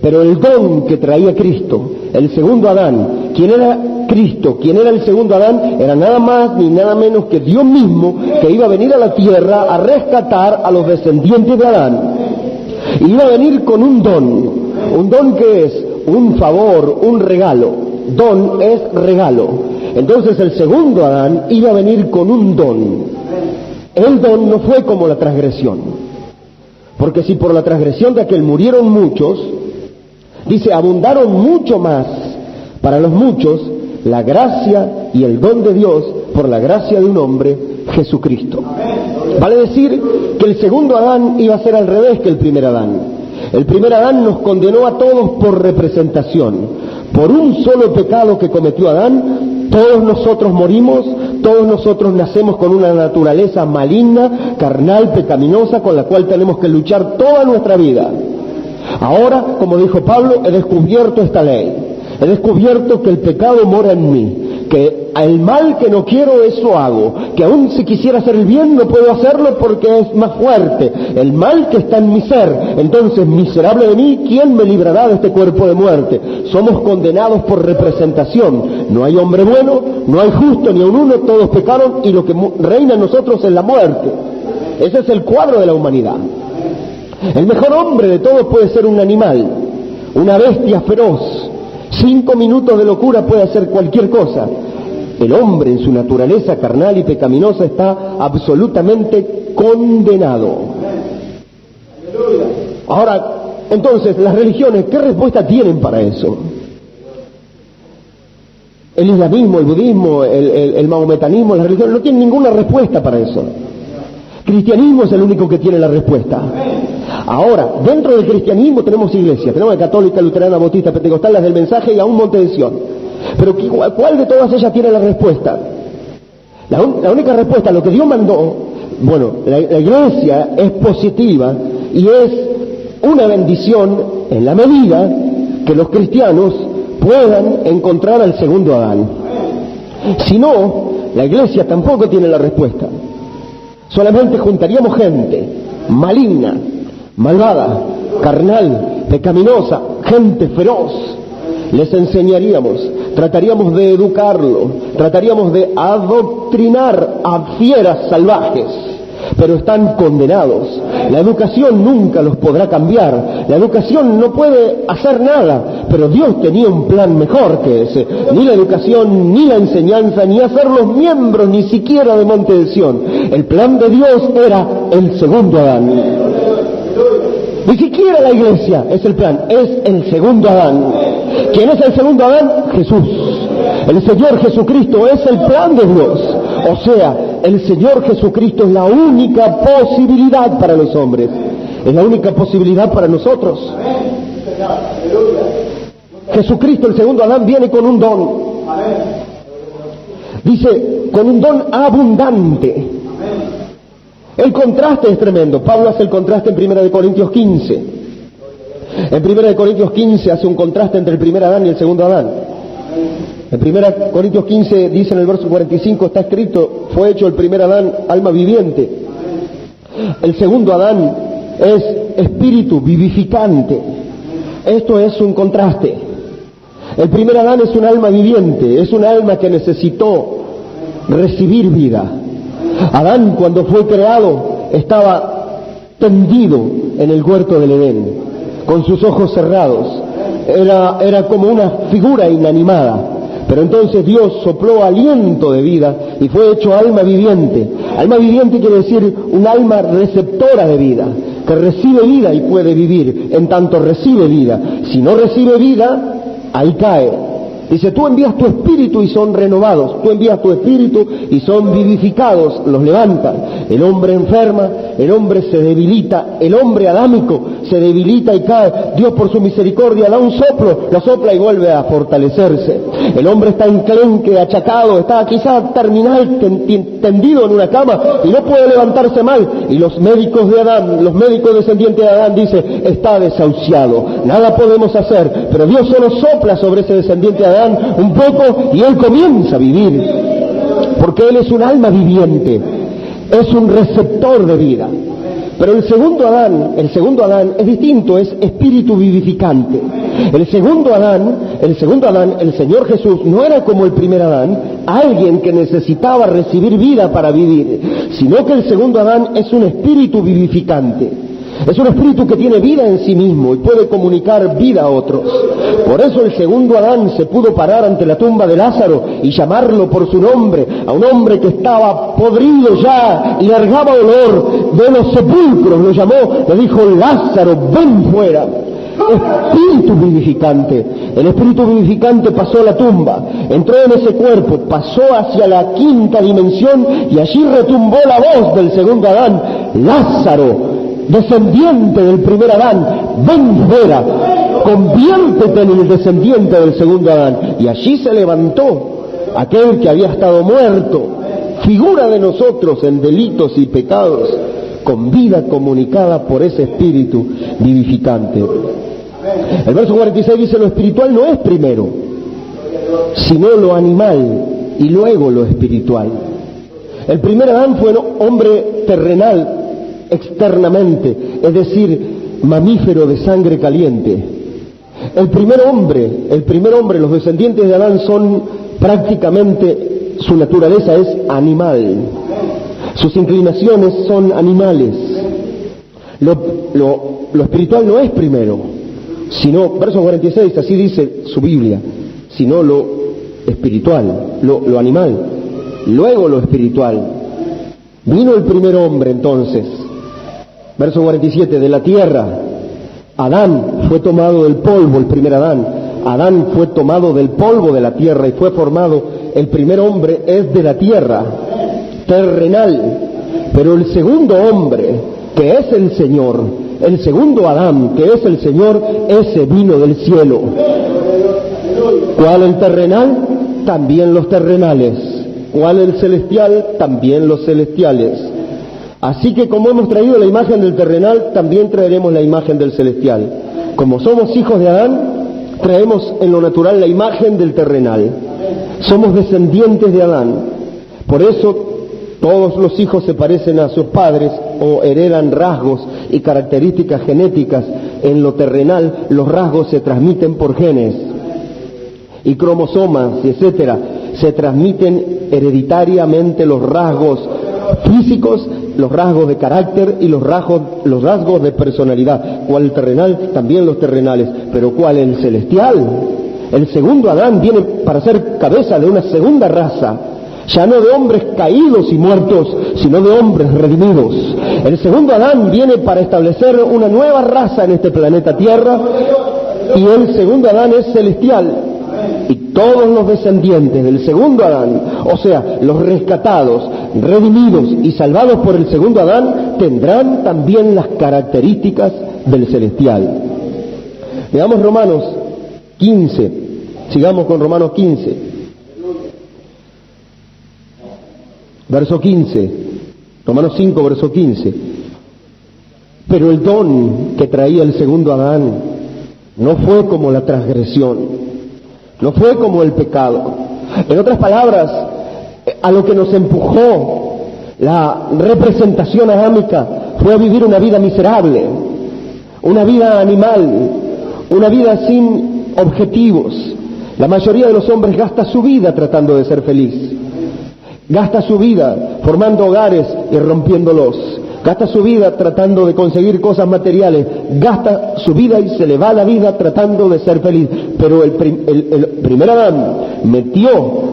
Pero el don que traía Cristo, el segundo Adán, quien era Cristo, quien era el segundo Adán, era nada más ni nada menos que Dios mismo, que iba a venir a la tierra a rescatar a los descendientes de Adán. Y iba a venir con un don que es un favor, un regalo. Don es regalo. Entonces el segundo Adán iba a venir con un don. El don no fue como la transgresión, porque si por la transgresión de aquel murieron muchos, dice, abundaron mucho más para los muchos la gracia y el don de Dios por la gracia de un hombre, Jesucristo. Vale decir que el segundo Adán iba a ser al revés que el primer Adán. El primer Adán nos condenó a todos por representación. Por un solo pecado que cometió Adán, todos nosotros morimos, todos nosotros nacemos con una naturaleza maligna, carnal, pecaminosa, con la cual tenemos que luchar toda nuestra vida. Ahora, como dijo Pablo, he descubierto esta ley. He descubierto que el pecado mora en mí, que el mal que no quiero eso hago, que aun si quisiera hacer el bien no puedo hacerlo porque es más fuerte el mal que está en mi ser. Entonces, miserable de mí, ¿quién me librará de este cuerpo de muerte? Somos condenados por representación. No hay hombre bueno, no hay justo ni aun uno, todos pecaron y lo que reina en nosotros es la muerte. Ese es el cuadro de la humanidad. El mejor hombre de todos puede ser un animal, una bestia feroz. 5 minutos de locura puede hacer cualquier cosa. El hombre en su naturaleza carnal y pecaminosa está absolutamente condenado. Ahora, entonces, las religiones, ¿qué respuesta tienen para eso? El islamismo, el budismo, el mahometanismo, las religiones no tienen ninguna respuesta para eso. El cristianismo es el único que tiene la respuesta. Ahora, dentro del cristianismo tenemos iglesias, tenemos la católica, luterana, bautista, pentecostal, las del mensaje y a un monte de Sión. Pero ¿cuál de todas ellas tiene la respuesta? La única respuesta, lo que Dios mandó, bueno, la iglesia es positiva y es una bendición en la medida que los cristianos puedan encontrar al segundo Adán. Si no, la iglesia tampoco tiene la respuesta. Solamente juntaríamos gente maligna, malvada, carnal, pecaminosa, gente feroz. Les enseñaríamos, trataríamos de educarlo, trataríamos de adoctrinar a fieras salvajes, pero están condenados. La educación nunca los podrá cambiar, la educación no puede hacer nada, pero Dios tenía un plan mejor que ese. Ni la educación, ni la enseñanza, ni hacerlos miembros ni siquiera de Monte de Sión. El plan de Dios era el segundo Adán. Ni siquiera la iglesia es el plan, es el segundo Adán. ¿Quién es el segundo Adán? Jesús. El Señor Jesucristo es el plan de Dios. O sea, el Señor Jesucristo es la única posibilidad para los hombres. Es la única posibilidad para nosotros. Jesucristo, el segundo Adán, viene con un don. Dice, con un don abundante. El contraste es tremendo. Pablo hace el contraste en 1 Corintios 15. En 1 Corintios 15 hace un contraste entre el primer Adán y el segundo Adán. En 1 Corintios 15 dice en el verso 45, está escrito, fue hecho el primer Adán alma viviente. El segundo Adán es espíritu vivificante. Esto es un contraste. El primer Adán es un alma viviente, es un alma que necesitó recibir vida. Adán, cuando fue creado, estaba tendido en el huerto del Edén, con sus ojos cerrados. Era como una figura inanimada. Pero entonces Dios sopló aliento de vida y fue hecho alma viviente. Alma viviente quiere decir un alma receptora de vida, que recibe vida y puede vivir, en tanto recibe vida. Si no recibe vida, ahí cae. Dice, tú envías tu espíritu y son renovados, tú envías tu espíritu y son vivificados, los levantan. El hombre enferma, el hombre se debilita, el hombre adámico se debilita y cae. Dios por su misericordia da un soplo, lo sopla y vuelve a fortalecerse. El hombre está enclenque, achacado, está quizá terminal, tendido en una cama y no puede levantarse mal. Y los médicos de Adán, los médicos descendientes de Adán dicen, está desahuciado, nada podemos hacer. Pero Dios solo sopla sobre ese descendiente de Adán un poco y él comienza a vivir, porque él es un alma viviente, es un receptor de vida. Pero el segundo Adán es distinto, es espíritu vivificante. El segundo Adán, el Señor Jesús, no era como el primer Adán, alguien que necesitaba recibir vida para vivir, sino que el segundo Adán es un espíritu vivificante. Es un espíritu que tiene vida en sí mismo y puede comunicar vida a otros. Por eso el segundo Adán se pudo parar ante la tumba de Lázaro y llamarlo por su nombre, a un hombre que estaba podrido ya y largaba olor de los sepulcros. Lo llamó, le dijo: Lázaro, ven fuera. Espíritu vivificante. El espíritu vivificante pasó a la tumba, entró en ese cuerpo, pasó hacia la quinta dimensión y allí retumbó la voz del segundo Adán: Lázaro, descendiente del primer Adán, ven fuera, conviértete en el descendiente del segundo Adán. Y allí se levantó aquel que había estado muerto, figura de nosotros en delitos y pecados, con vida comunicada por ese espíritu vivificante. El verso 46 dice: lo espiritual no es primero, sino lo animal y luego lo espiritual. El primer Adán fue un hombre terrenal externamente, es decir, mamífero de sangre caliente. El primer hombre, los descendientes de Adán son prácticamente, su naturaleza es animal, sus inclinaciones son animales. Lo espiritual no es primero, sino, verso 46, así dice su Biblia, sino lo espiritual, lo animal, luego lo espiritual. Vino el primer hombre entonces, verso 47, de la tierra. Adán fue tomado del polvo, el primer Adán. Adán fue tomado del polvo de la tierra y fue formado. El primer hombre es de la tierra, terrenal. Pero el segundo hombre, que es el Señor, el segundo Adán, que es el Señor, ese vino del cielo. ¿Cuál el terrenal? También los terrenales. ¿Cuál el celestial? También los celestiales. Así que como hemos traído la imagen del terrenal, también traeremos la imagen del celestial. Como somos hijos de Adán, traemos en lo natural la imagen del terrenal. Somos descendientes de Adán. Por eso todos los hijos se parecen a sus padres o heredan rasgos y características genéticas. En lo terrenal los rasgos se transmiten por genes y cromosomas, etcétera. Se transmiten hereditariamente los rasgos físicos, los rasgos de carácter y los rasgos de personalidad. ¿Cuál el terrenal? También los terrenales. Pero ¿cuál el celestial? El segundo Adán viene para ser cabeza de una segunda raza, ya no de hombres caídos y muertos, sino de hombres redimidos. El segundo Adán viene para establecer una nueva raza en este planeta Tierra, y el segundo Adán es celestial. Y todos los descendientes del segundo Adán, o sea, los rescatados, redimidos y salvados por el segundo Adán, tendrán también las características del celestial. Veamos Romanos 15, sigamos con Romanos 15, verso 15, Romanos 5, verso 15. Pero el don que traía el segundo Adán no fue como la transgresión, no fue como el pecado. En otras palabras, a lo que nos empujó la representación adámica fue a vivir una vida miserable, una vida animal, una vida sin objetivos. La mayoría de los hombres gasta su vida tratando de ser feliz, gasta su vida formando hogares y rompiéndolos, gasta su vida tratando de conseguir cosas materiales, gasta su vida y se le va la vida tratando de ser feliz. Pero el primer Adán metió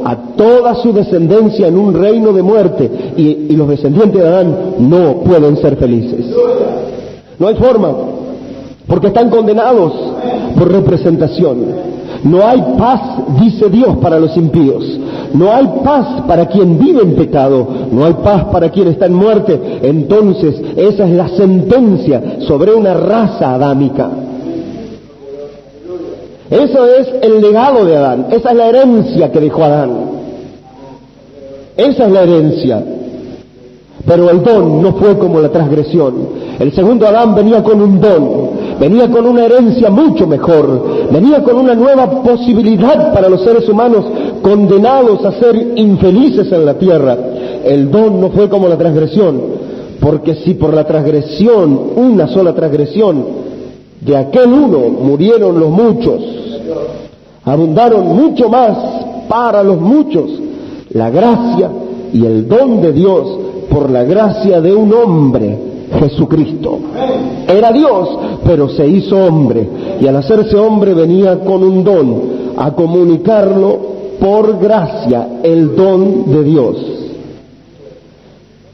a toda su descendencia en un reino de muerte, y los descendientes de Adán no pueden ser felices. No hay forma, porque están condenados por representación. No hay paz, dice Dios, para los impíos. No hay paz para quien vive en pecado. No hay paz para quien está en muerte. Entonces, esa es la sentencia sobre una raza adámica. Eso es el legado de Adán. Esa es la herencia que dejó Adán. Esa es la herencia. Pero el don no fue como la transgresión. El segundo Adán venía con un don, venía con una herencia mucho mejor, venía con una nueva posibilidad para los seres humanos condenados a ser infelices en la tierra. El don no fue como la transgresión, Porque si por la transgresión, una sola transgresión, de aquel uno murieron los muchos, abundaron mucho más para los muchos la gracia y el don de Dios por la gracia de un hombre, Jesucristo. Era Dios, pero se hizo hombre, y al hacerse hombre venía con un don a comunicarlo por gracia, el don de Dios.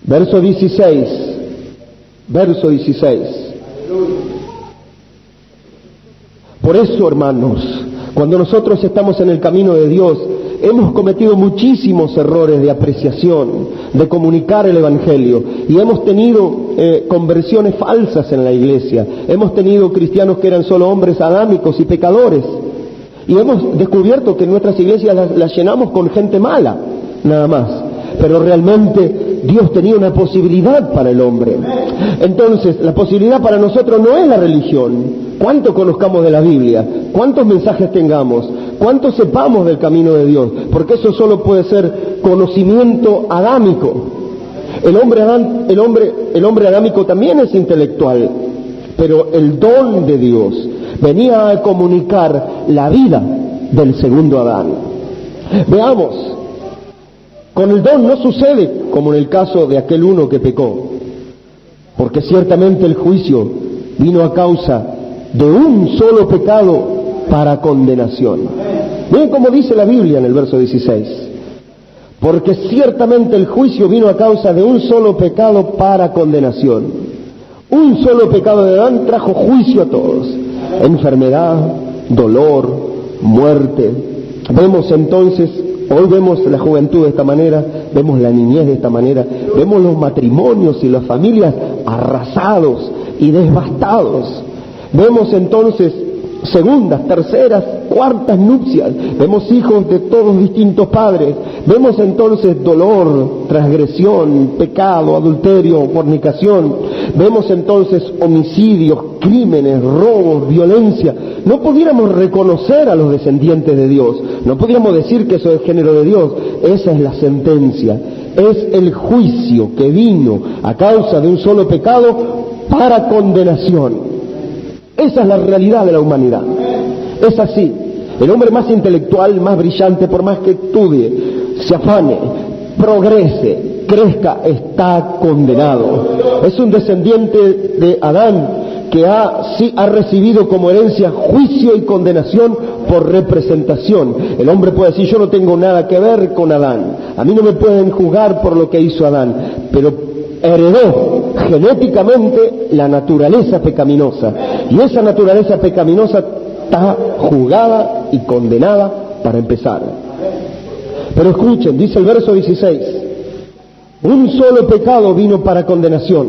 Verso 16. Por eso, hermanos, cuando nosotros estamos en el camino de Dios, hemos cometido muchísimos errores de apreciación, de comunicar el Evangelio, y hemos tenido conversiones falsas en la iglesia. Hemos tenido cristianos que eran solo hombres adámicos y pecadores, y hemos descubierto que nuestras iglesias las llenamos con gente mala, nada más. Pero realmente Dios tenía una posibilidad para el hombre. Entonces, la posibilidad para nosotros no es la religión. Cuánto conozcamos de la Biblia, cuántos mensajes tengamos, cuánto sepamos del camino de Dios, porque eso solo puede ser conocimiento adámico. El hombre adámico también es intelectual, pero el don de Dios venía a comunicar la vida del segundo Adán. Veamos, con el don no sucede como en el caso de aquel uno que pecó, porque ciertamente el juicio vino a causa de un solo pecado para condenación. Miren cómo dice la Biblia en el verso 16. Porque ciertamente el juicio vino a causa de un solo pecado para condenación. Un solo pecado de Adán trajo juicio a todos. Enfermedad, dolor, muerte. Vemos entonces, hoy vemos la juventud de esta manera, vemos la niñez de esta manera, vemos los matrimonios y las familias arrasados y devastados. Vemos entonces segundas, terceras, cuartas nupcias. Vemos hijos de todos distintos padres. Vemos entonces dolor, transgresión, pecado, adulterio, fornicación. Vemos entonces homicidios, crímenes, robos, violencia. No pudiéramos reconocer a los descendientes de Dios. No pudiéramos decir que eso es género de Dios. Esa es la sentencia. Es el juicio que vino a causa de un solo pecado para condenación. Esa es la realidad de la humanidad. Es así. El hombre más intelectual, más brillante, por más que estudie, se afane, progrese, crezca, está condenado. Es un descendiente de Adán que ha recibido como herencia juicio y condenación por representación. El hombre puede decir: yo no tengo nada que ver con Adán, a mí no me pueden juzgar por lo que hizo Adán, pero heredó genéticamente la naturaleza pecaminosa, y esa naturaleza pecaminosa está juzgada y condenada para empezar. Pero escuchen, dice el verso 16: un solo pecado vino para condenación,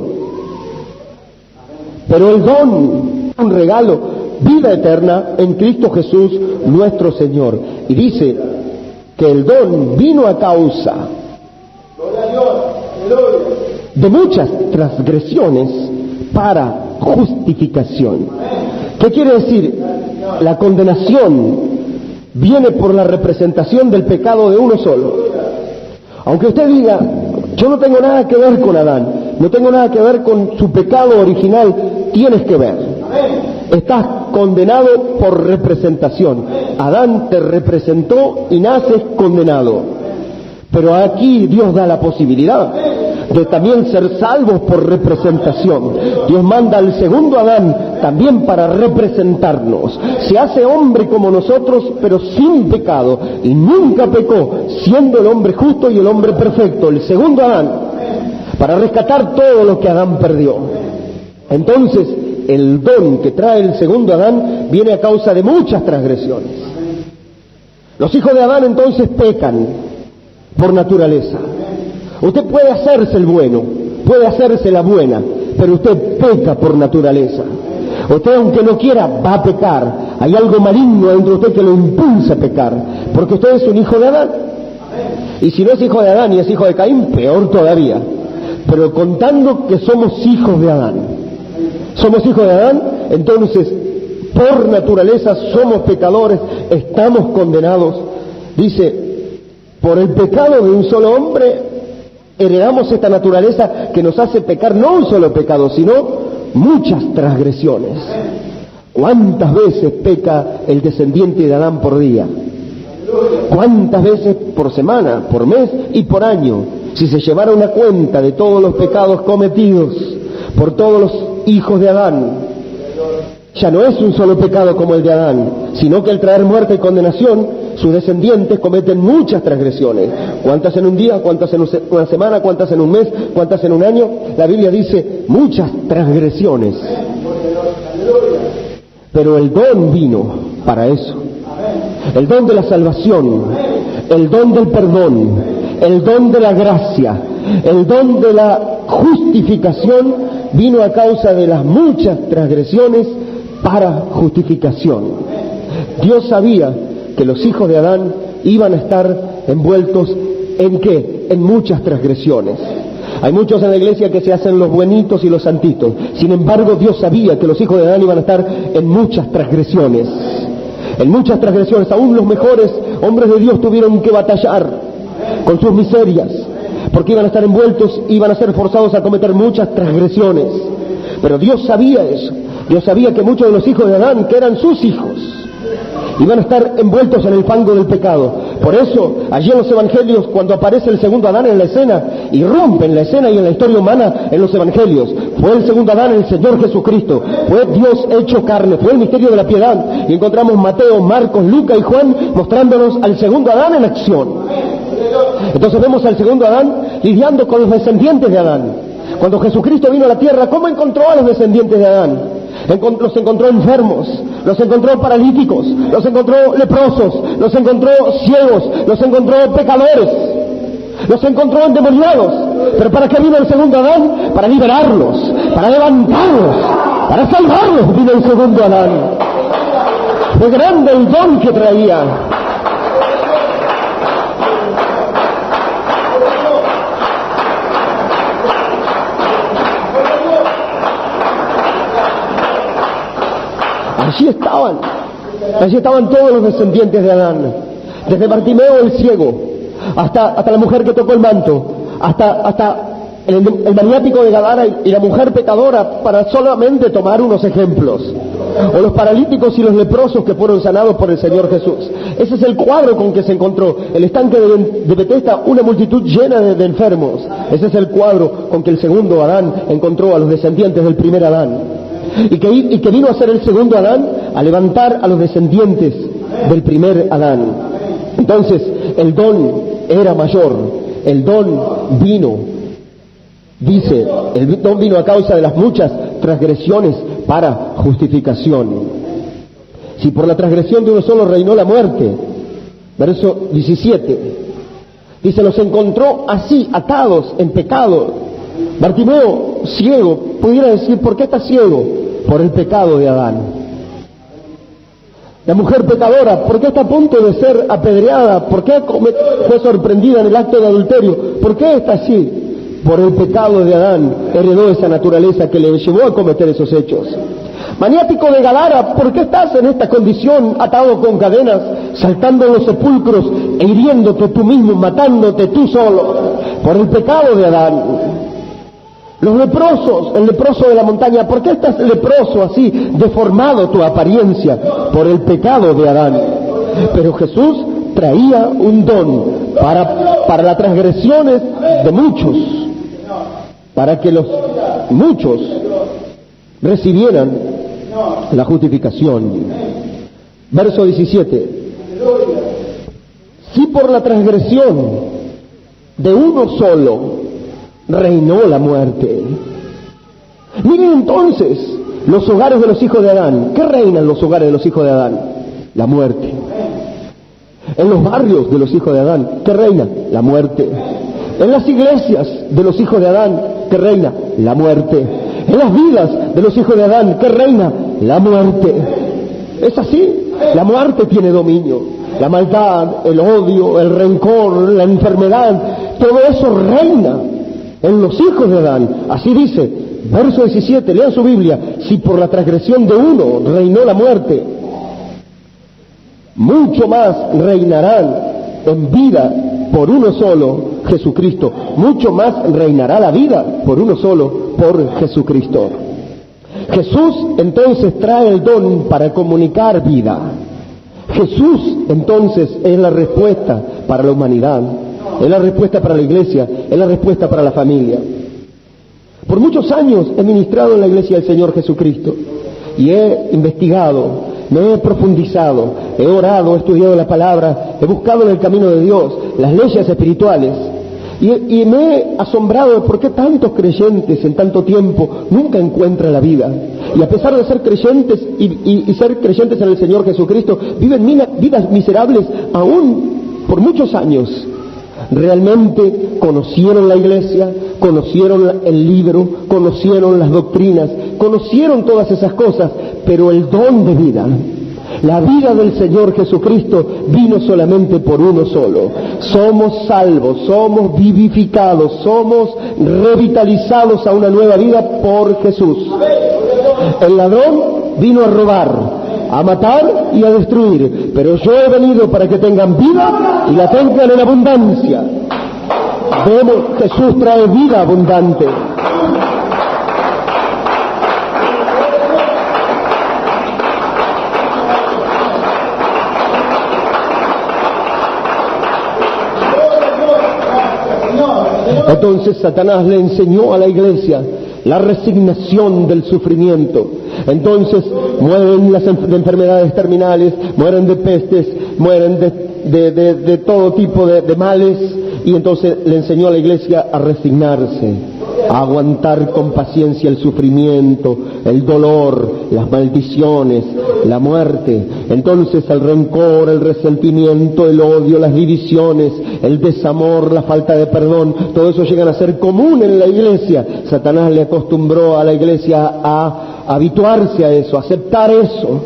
pero el don, un regalo, vida eterna en Cristo Jesús nuestro Señor. Y dice que el don vino a causa de muchas transgresiones para justificación. ¿Qué quiere decir? La condenación viene por la representación del pecado de uno solo. Aunque usted diga: yo no tengo nada que ver con Adán, no tengo nada que ver con su pecado original, tienes que ver. Estás condenado por representación. Adán te representó y naces condenado. Pero aquí Dios da la posibilidad de también ser salvos por representación. Dios manda al segundo Adán también para representarnos. Se hace hombre como nosotros, pero sin pecado, y nunca pecó, siendo el hombre justo y el hombre perfecto, el segundo Adán, para rescatar todo lo que Adán perdió. Entonces, el don que trae el segundo Adán viene a causa de muchas transgresiones. Los hijos de Adán entonces pecan por naturaleza. Usted puede hacerse el bueno, puede hacerse la buena, pero usted peca por naturaleza. Usted, aunque no quiera, va a pecar. Hay algo maligno dentro de usted que lo impulsa a pecar, porque usted es un hijo de Adán. Y si no es hijo de Adán y es hijo de Caín, peor todavía. Pero contando que somos hijos de Adán, somos hijos de Adán, entonces por naturaleza somos pecadores, estamos condenados. Dice: por el pecado de un solo hombre, heredamos esta naturaleza que nos hace pecar no un solo pecado, sino muchas transgresiones. ¿Cuántas veces peca el descendiente de Adán por día? ¿Cuántas veces por semana, por mes y por año? Si se llevara una cuenta de todos los pecados cometidos por todos los hijos de Adán, ya no es un solo pecado como el de Adán, sino que al traer muerte y condenación, sus descendientes cometen muchas transgresiones. ¿Cuántas en un día? ¿Cuántas en una semana? ¿Cuántas en un mes? ¿Cuántas en un año? La Biblia dice muchas transgresiones. Pero el don vino para eso. El don de la salvación, el don del perdón, el don de la gracia, el don de la justificación vino a causa de las muchas transgresiones para justificación. Dios sabía que los hijos de Adán iban a estar envueltos ¿en qué? En muchas transgresiones. Hay muchos en la iglesia que se hacen los buenitos y los santitos. Sin embargo, Dios sabía que los hijos de Adán iban a estar en muchas transgresiones. En muchas transgresiones. Aún los mejores hombres de Dios tuvieron que batallar con sus miserias, porque iban a estar envueltos, iban a ser forzados a cometer muchas transgresiones. Pero Dios sabía eso. Dios sabía que muchos de los hijos de Adán, que eran sus hijos, iban a estar envueltos en el fango del pecado. Por eso, allí en los evangelios, cuando aparece el segundo Adán en la escena, irrumpe en la escena y en la historia humana en los evangelios. Fue el segundo Adán, el Señor Jesucristo. Fue Dios hecho carne, fue el misterio de la piedad. Y encontramos Mateo, Marcos, Lucas y Juan mostrándonos al segundo Adán en acción. Entonces vemos al segundo Adán lidiando con los descendientes de Adán. Cuando Jesucristo vino a la tierra, ¿cómo encontró a los descendientes de Adán? Los encontró enfermos, los encontró paralíticos, los encontró leprosos, los encontró ciegos, los encontró pecadores, los encontró endemoniados. ¿Pero para qué vino el segundo Adán? Para liberarlos, para levantarlos, para salvarlos vino el segundo Adán. Fue grande el don que traía. Allí estaban todos los descendientes de Adán, desde Bartimeo el ciego, hasta la mujer que tocó el manto, hasta el maniático de Gadara y la mujer pecadora, para solamente tomar unos ejemplos, o los paralíticos y los leprosos que fueron sanados por el Señor Jesús. Ese es el cuadro con que se encontró el estanque de Betesda, una multitud llena de enfermos. Ese es el cuadro con que el segundo Adán encontró a los descendientes del primer Adán. Y que vino a ser el segundo Adán a levantar a los descendientes del primer Adán. Entonces el don era mayor, el don vino, dice, el don vino a causa de las muchas transgresiones para justificación. Si por la transgresión de uno solo reinó la muerte, verso 17, dice, los encontró así, atados en pecado. Bartimeo, ciego, pudiera decir, ¿por qué está ciego? Por el pecado de Adán. La mujer pecadora, ¿por qué está a punto de ser apedreada? ¿Por qué fue sorprendida en el acto de adulterio? ¿Por qué está así? Por el pecado de Adán, heredó esa naturaleza que le llevó a cometer esos hechos. Maniático de Gadara, ¿por qué estás en esta condición, atado con cadenas, saltando en los sepulcros e hiriéndote tú mismo, matándote tú solo? Por el pecado de Adán. Los leprosos, el leproso de la montaña, ¿por qué estás leproso así, deformado tu apariencia? Por el pecado de Adán. Pero Jesús traía un don para las transgresiones de muchos, para que los muchos recibieran la justificación. Verso 17. Si por la transgresión de uno solo reinó la muerte. Miren entonces los hogares de los hijos de Adán. ¿Qué reinan los hogares de los hijos de Adán? La muerte. En los barrios de los hijos de Adán, ¿qué reina? La muerte. En las iglesias de los hijos de Adán, ¿qué reina? La muerte. En las vidas de los hijos de Adán, ¿qué reina? La muerte. Es así. La muerte tiene dominio. La maldad, el odio, el rencor, la enfermedad, todo eso reina en los hijos de Adán. Así dice, verso 17, lean su Biblia. Si por la transgresión de uno reinó la muerte, mucho más reinarán en vida por uno solo, Jesucristo, mucho más reinará la vida por uno solo, por Jesucristo. Jesús entonces trae el don para comunicar vida. Jesús entonces es la respuesta para la humanidad, es la respuesta para la iglesia, es la respuesta para la familia. Por muchos años he ministrado en la iglesia del Señor Jesucristo y he investigado, me he profundizado, he orado, he estudiado la palabra, he buscado en el camino de Dios las leyes espirituales y me he asombrado de por qué tantos creyentes en tanto tiempo nunca encuentran la vida. Y a pesar de ser creyentes y ser creyentes en el Señor Jesucristo, viven vidas miserables aún por muchos años. Realmente conocieron la iglesia, conocieron el libro, conocieron las doctrinas, conocieron todas esas cosas, pero el don de vida, la vida del Señor Jesucristo vino solamente por uno solo. Somos salvos, somos vivificados, somos revitalizados a una nueva vida por Jesús. El ladrón vino a robar, a matar y a destruir, pero yo he venido para que tengan vida y la tengan en abundancia. Vemos, Jesús trae vida abundante. Entonces Satanás le enseñó a la iglesia la resignación del sufrimiento. Entonces mueren de enfermedades terminales, mueren de pestes, mueren de todo tipo de males, y entonces le enseñó a la iglesia a resignarse, a aguantar con paciencia el sufrimiento, el dolor, las maldiciones, la muerte. Entonces el rencor, el resentimiento, el odio, las divisiones, el desamor, la falta de perdón, todo eso llegan a ser común en la iglesia. Satanás le acostumbró a la iglesia a habituarse a eso, a aceptar eso.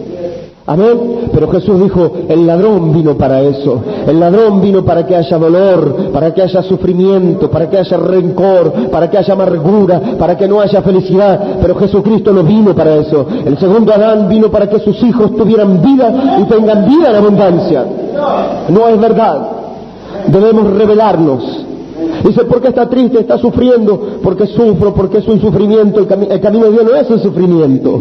Amén. Pero Jesús dijo, el ladrón vino para eso. El ladrón vino para que haya dolor, para que haya sufrimiento, para que haya rencor, para que haya amargura, para que no haya felicidad. Pero Jesucristo no vino para eso. El segundo Adán vino para que sus hijos tuvieran vida y tengan vida en abundancia. No es verdad. Debemos revelarnos. Dice, ¿por qué está triste? Está sufriendo. Porque sufro, porque es un sufrimiento. El camino de Dios no es un sufrimiento.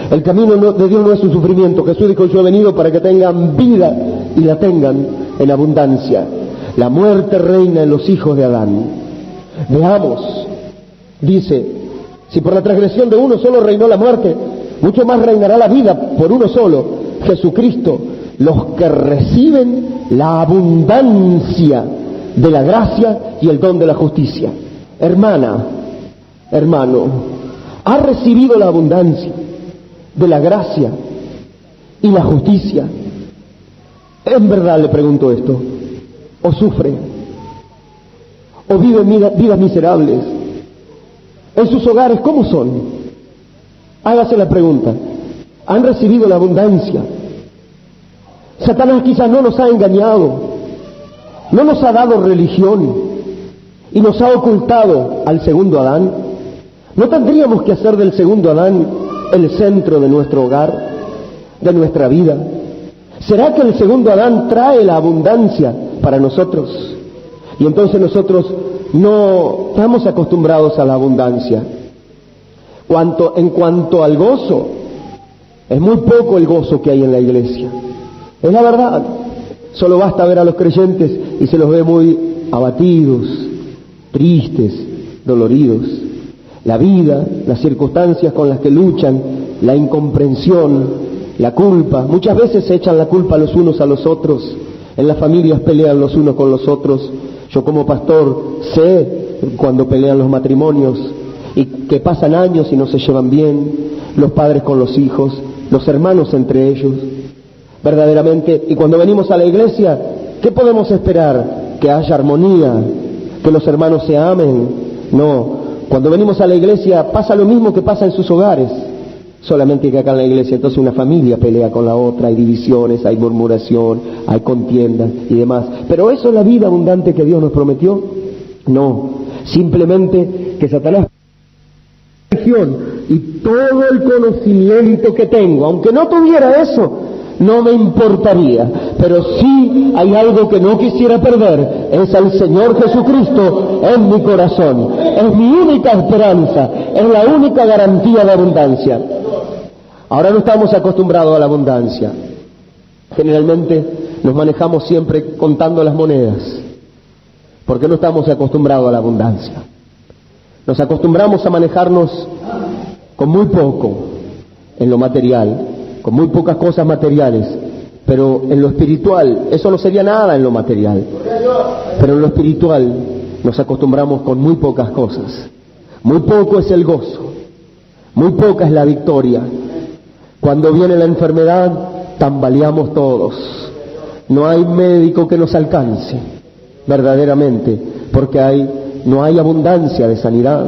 El camino de Dios no es un sufrimiento. Jesús dijo, yo he venido para que tengan vida y la tengan en abundancia. La muerte reina en los hijos de Adán. Veamos, dice, si por la transgresión de uno solo reinó la muerte, mucho más reinará la vida por uno solo, Jesucristo, los que reciben la abundancia de la gracia y el don de la justicia. Hermana, hermano, ¿ha recibido la abundancia de la gracia y la justicia? En verdad le pregunto esto. ¿O sufre? ¿O vive vidas miserables? ¿En sus hogares cómo son? Hágase la pregunta. ¿Han recibido la abundancia? Satanás quizás no nos ha engañado, no nos ha dado religión y nos ha ocultado al segundo Adán. ¿No tendríamos que hacer del segundo Adán el centro de nuestro hogar, de nuestra vida? ¿Será que el segundo Adán trae la abundancia para nosotros? Y entonces nosotros no estamos acostumbrados a la abundancia. En cuanto al gozo, es muy poco el gozo que hay en la iglesia. Es la verdad. Solo basta ver a los creyentes y se los ve muy abatidos, tristes, doloridos. La vida, las circunstancias con las que luchan, la incomprensión, la culpa. Muchas veces se echan la culpa los unos a los otros. En las familias pelean los unos con los otros. Yo como pastor sé cuando pelean los matrimonios y que pasan años y no se llevan bien, los padres con los hijos, los hermanos entre ellos. Verdaderamente, y cuando venimos a la iglesia, ¿qué podemos esperar? Que haya armonía, que los hermanos se amen. No. Cuando venimos a la iglesia pasa lo mismo que pasa en sus hogares, solamente que acá en la iglesia entonces una familia pelea con la otra, hay divisiones, hay murmuración, hay contiendas y demás. ¿Pero eso es la vida abundante que Dios nos prometió? No, simplemente que Satanás y todo el conocimiento que tengo, aunque no tuviera eso, no me importaría, pero sí hay algo que no quisiera perder, es al Señor Jesucristo en mi corazón. Es mi única esperanza, es la única garantía de abundancia. Ahora no estamos acostumbrados a la abundancia. Generalmente nos manejamos siempre contando las monedas, porque no estamos acostumbrados a la abundancia. Nos acostumbramos a manejarnos con muy poco en lo material, con muy pocas cosas materiales, pero en lo espiritual, eso no sería nada en lo material, pero en lo espiritual nos acostumbramos con muy pocas cosas. Muy poco es el gozo, muy poca es la victoria. Cuando viene la enfermedad, tambaleamos todos. No hay médico que nos alcance, verdaderamente, porque no hay abundancia de sanidad,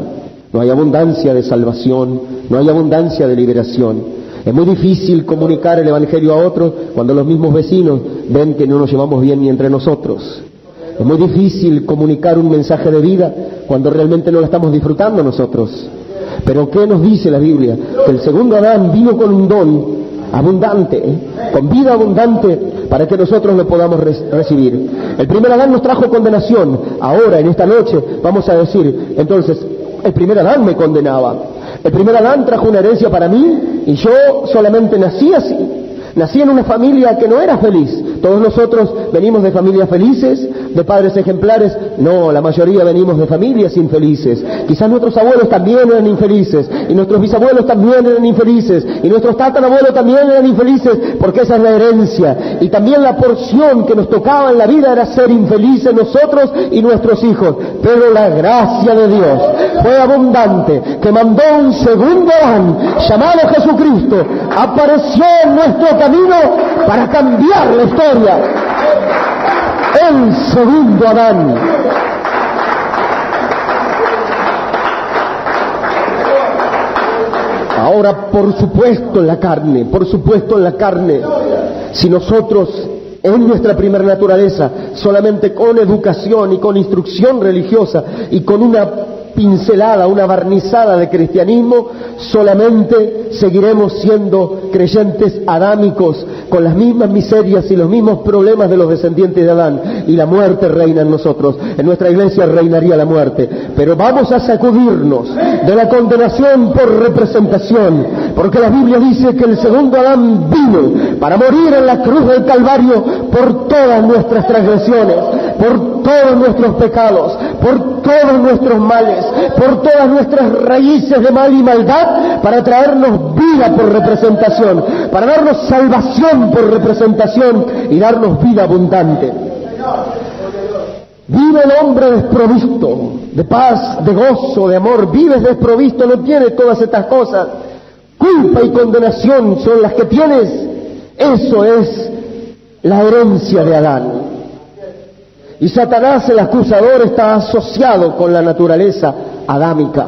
no hay abundancia de salvación, no hay abundancia de liberación. Es muy difícil comunicar el Evangelio a otros cuando los mismos vecinos ven que no nos llevamos bien ni entre nosotros. Es muy difícil comunicar un mensaje de vida cuando realmente no lo estamos disfrutando nosotros. Pero ¿qué nos dice la Biblia? Que el segundo Adán vino con un don abundante, con vida abundante, para que nosotros lo podamos recibir. El primer Adán nos trajo condenación. Ahora, en esta noche, vamos a decir, entonces, el primer Adán me condenaba. El primer Adán trajo una herencia para mí y yo solamente nací así. Nací en una familia que no era feliz. Todos nosotros venimos de familias felices, de padres ejemplares. No, la mayoría venimos de familias infelices. Quizás nuestros abuelos también eran infelices, y nuestros bisabuelos también eran infelices, y nuestros tatarabuelos también eran infelices, porque esa es la herencia. Y también la porción que nos tocaba en la vida era ser infelices nosotros y nuestros hijos. Pero la gracia de Dios fue abundante, que mandó un segundo Adán, llamado Jesucristo, apareció en nuestro camino para cambiar la historia. El segundo Adán. Ahora, por supuesto en la carne, si nosotros en nuestra primera naturaleza, solamente con educación y con instrucción religiosa y con una pincelada, una barnizada de cristianismo, solamente seguiremos siendo creyentes adámicos, con las mismas miserias y los mismos problemas de los descendientes de Adán, y la muerte reina en nosotros. En nuestra iglesia reinaría la muerte, pero vamos a sacudirnos de la condenación por representación, porque la Biblia dice que el segundo Adán vino para morir en la cruz del Calvario por todas nuestras transgresiones, por todos nuestros pecados, por todos nuestros males, por todas nuestras raíces de mal y maldad, para traernos vida por representación, para darnos salvación por representación y darnos vida abundante. Vive el hombre desprovisto de paz, de gozo, de amor. Vives desprovisto, no tienes todas estas cosas. Culpa y condenación son las que tienes. Eso es la herencia de Adán. Y Satanás, el acusador, está asociado con la naturaleza adámica.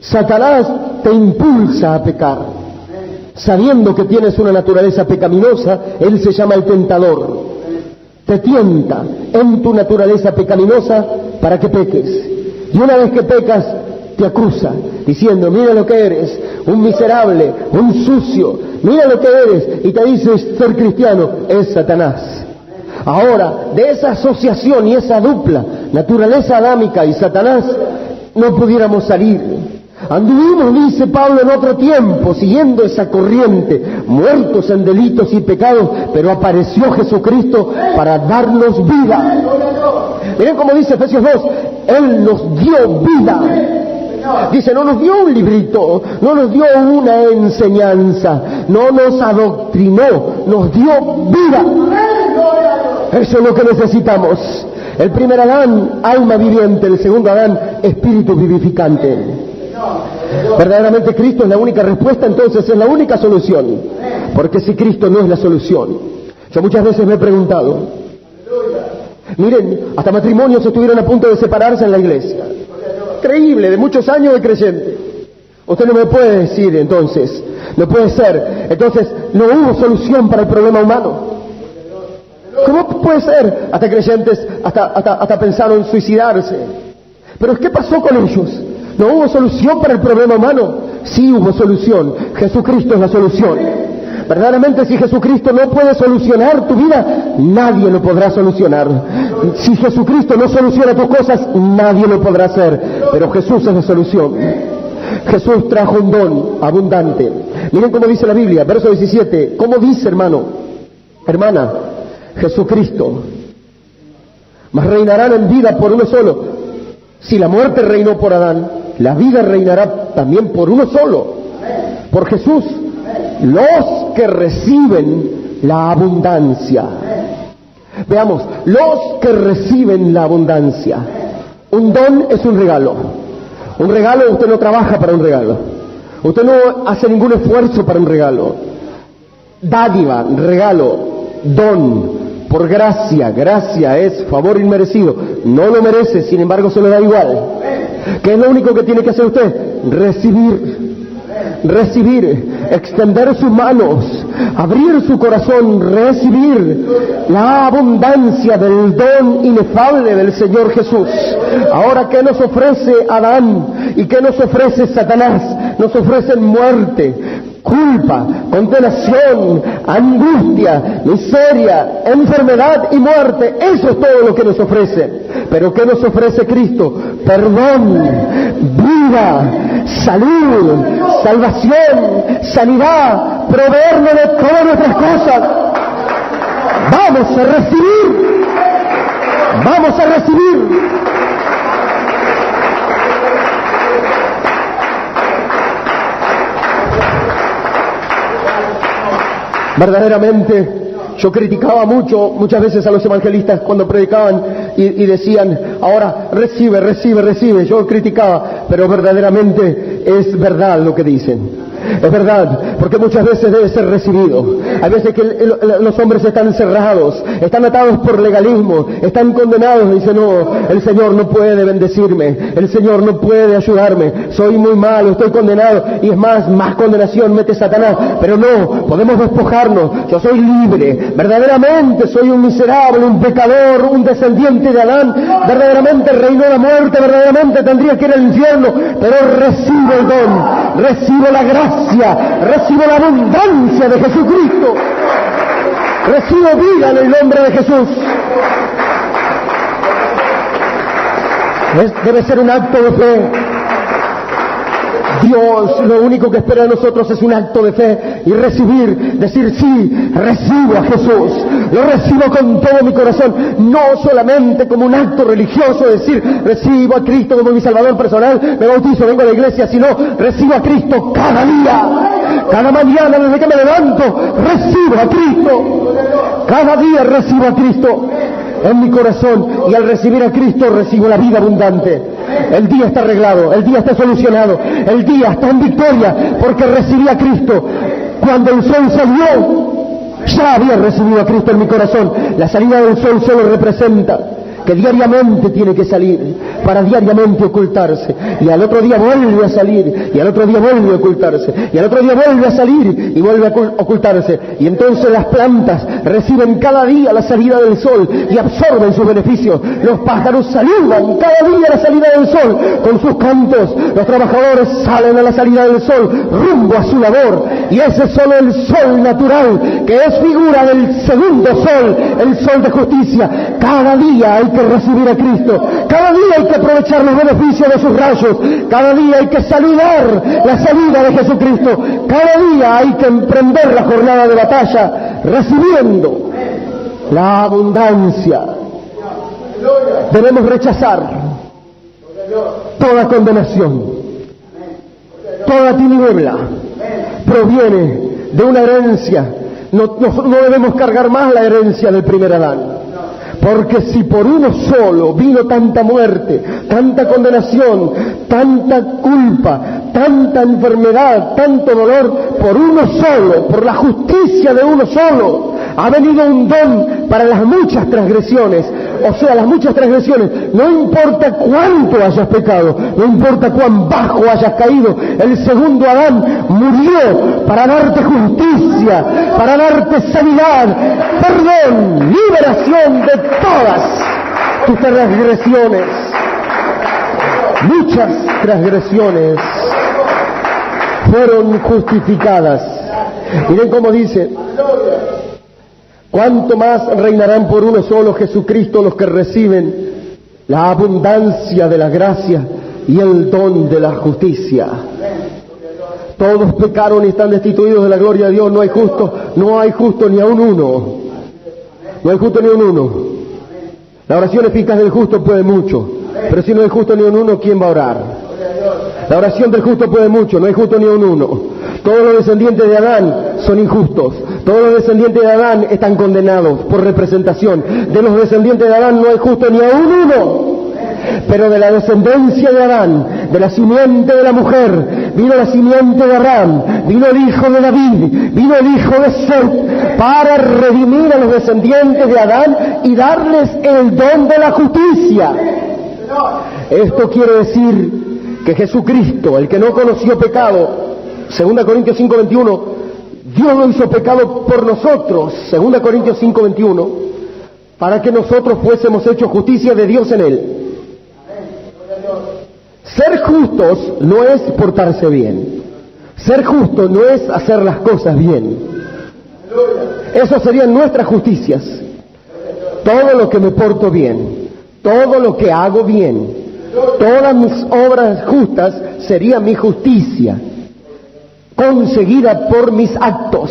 Satanás te impulsa a pecar. Sabiendo que tienes una naturaleza pecaminosa, él se llama el tentador. Te tienta en tu naturaleza pecaminosa para que peques. Y una vez que pecas, te acusa, diciendo, mira lo que eres, un miserable, un sucio, mira lo que eres. Y te dice, ser cristiano es Satanás. Ahora, de esa asociación y esa dupla, naturaleza adámica y Satanás, no pudiéramos salir. Anduvimos, dice Pablo, en otro tiempo, siguiendo esa corriente, muertos en delitos y pecados, pero apareció Jesucristo para darnos vida. Miren cómo dice Efesios 2, Él nos dio vida. Dice, no nos dio un librito, no nos dio una enseñanza, no nos adoctrinó, nos dio vida. Eso es lo que necesitamos. El primer Adán, alma viviente; el segundo Adán, espíritu vivificante. Verdaderamente Cristo es la única respuesta, entonces es la única solución. Porque si Cristo no es la solución, yo muchas veces me he preguntado, miren, hasta matrimonios estuvieron a punto de separarse en la iglesia. Increíble, de muchos años de creyente. Usted no me puede decir entonces, no puede ser, entonces no hubo solución para el problema humano. ¿Cómo puede ser? Hasta creyentes, hasta pensaron en suicidarse. Pero ¿qué pasó con ellos? ¿No hubo solución para el problema humano? Sí hubo solución. Jesucristo es la solución. Verdaderamente, si Jesucristo no puede solucionar tu vida, nadie lo podrá solucionar. Si Jesucristo no soluciona tus cosas, nadie lo podrá hacer. Pero Jesús es la solución. Jesús trajo un don abundante. Miren cómo dice la Biblia, verso 17. ¿Cómo dice, hermano, hermana? Jesucristo. Mas reinarán en vida por uno solo. Si la muerte reinó por Adán, la vida reinará también por uno solo, por Jesús. Los que reciben la abundancia. Veamos, los que reciben la abundancia. Un don es un regalo. Un regalo, usted no trabaja para un regalo. Usted no hace ningún esfuerzo para un regalo. Dádiva, regalo, don. Por gracia, gracia es favor inmerecido. No lo merece, sin embargo se lo da igual. ¿Qué es lo único que tiene que hacer usted? Recibir, extender sus manos, abrir su corazón, recibir la abundancia del don inefable del Señor Jesús. Ahora, ¿qué nos ofrece Adán y qué nos ofrece Satanás? Nos ofrecen muerte, culpa, condenación, angustia, miseria, enfermedad y muerte. Eso es todo lo que nos ofrece. Pero ¿qué nos ofrece Cristo? Perdón, vida, salud, salvación, sanidad, proveernos de todas nuestras cosas. Vamos a recibir. Vamos a recibir. Verdaderamente, yo criticaba muchas veces a los evangelistas cuando predicaban y decían, ahora recibe. Yo criticaba, pero verdaderamente es verdad lo que dicen. Es verdad, porque muchas veces debe ser recibido. Hay veces que los hombres están encerrados, están atados por legalismo, están condenados y dicen, no, el Señor no puede bendecirme, el Señor no puede ayudarme, soy muy malo, estoy condenado, y es más condenación mete Satanás. Pero no, podemos despojarnos. Yo soy libre, verdaderamente soy un miserable, un pecador, un descendiente de Adán, verdaderamente reinó la muerte, verdaderamente tendría que ir al infierno, pero recibo el don, recibo la gracia, recibo la abundancia de Jesucristo, recibo vida en el nombre de Jesús. Debe ser un acto de fe. Dios lo único que espera de nosotros es un acto de fe y recibir, decir sí, recibo a Jesús, lo recibo con todo mi corazón, no solamente como un acto religioso, decir recibo a Cristo como mi Salvador personal, me bautizo, vengo a la iglesia, sino recibo a Cristo cada día, cada mañana desde que me levanto, recibo a Cristo, cada día recibo a Cristo en mi corazón, y al recibir a Cristo recibo la vida abundante. El día está arreglado, el día está solucionado, el día está en victoria, porque recibí a Cristo. Cuando el sol salió, ya había recibido a Cristo en mi corazón. La salida del sol solo representa que diariamente tiene que salir para diariamente ocultarse, y al otro día vuelve a salir, y al otro día vuelve a ocultarse, y al otro día vuelve a salir y vuelve a ocultarse, y entonces las plantas reciben cada día la salida del sol y absorben sus beneficios. Los pájaros saludan cada día la salida del sol con sus cantos. Los trabajadores salen a la salida del sol rumbo a su labor, y ese es solo el sol natural, que es figura del segundo sol, el sol de justicia. Cada día hay que recibir a Cristo, cada día hay que aprovechar los beneficios de sus rayos, cada día hay que saludar la salida de Jesucristo, cada día hay que emprender la jornada de batalla recibiendo la abundancia. Debemos rechazar toda condenación, toda tiniebla proviene de una herencia. No debemos cargar más la herencia del primer Adán. Porque si por uno solo vino tanta muerte, tanta condenación, tanta culpa, tanta enfermedad, tanto dolor, por uno solo, por la justicia de uno solo, ha venido un don para las muchas transgresiones. O sea, las muchas transgresiones, no importa cuánto hayas pecado, no importa cuán bajo hayas caído, el segundo Adán murió para darte justicia, para darte sanidad, perdón, liberación de todas tus transgresiones. Muchas transgresiones fueron justificadas Miren cómo dice: cuánto más reinarán por uno solo, Jesucristo, los que reciben la abundancia de la gracia y el don de la justicia. Todos pecaron y están destituidos de la gloria de Dios. No hay justo ni aun uno. No hay justo ni aun uno. La oración eficaz del justo puede mucho, pero si no hay justo ni aun uno, ¿quién va a orar? La oración del justo puede mucho, no hay justo ni aun uno. Todos los descendientes de Adán son injustos. Todos los descendientes de Adán están condenados por representación. De los descendientes de Adán no hay justo ni aun uno. Pero de la descendencia de Adán, de la simiente de la mujer, vino la simiente de Abraham, vino el hijo de David, vino el hijo de Set, para redimir a los descendientes de Adán y darles el don de la justicia. Esto quiere decir que Jesucristo, el que no conoció pecado, 2 Corintios 5:21, Dios lo hizo pecado por nosotros, 2 Corintios 5:21, para que nosotros fuésemos hechos justicia de Dios en él. Ser justos no es portarse bien. Ser justo no es hacer las cosas bien. Eso serían nuestras justicias. Todo lo que me porto bien, todo lo que hago bien, todas mis obras justas sería mi justicia, conseguida por mis actos.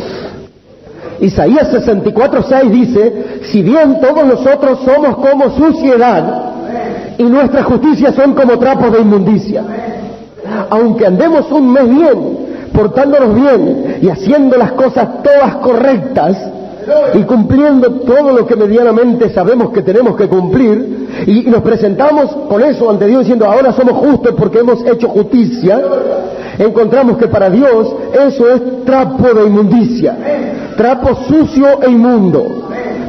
Isaías 64:6 dice: si bien todos nosotros somos como suciedad, y nuestras justicias son como trapos de inmundicia. Aunque andemos un mes bien, portándonos bien y haciendo las cosas todas correctas y cumpliendo todo lo que medianamente sabemos que tenemos que cumplir, y nos presentamos con eso ante Dios diciendo: ahora somos justos porque hemos hecho justicia, encontramos que para Dios eso es trapo de inmundicia, trapo sucio e inmundo.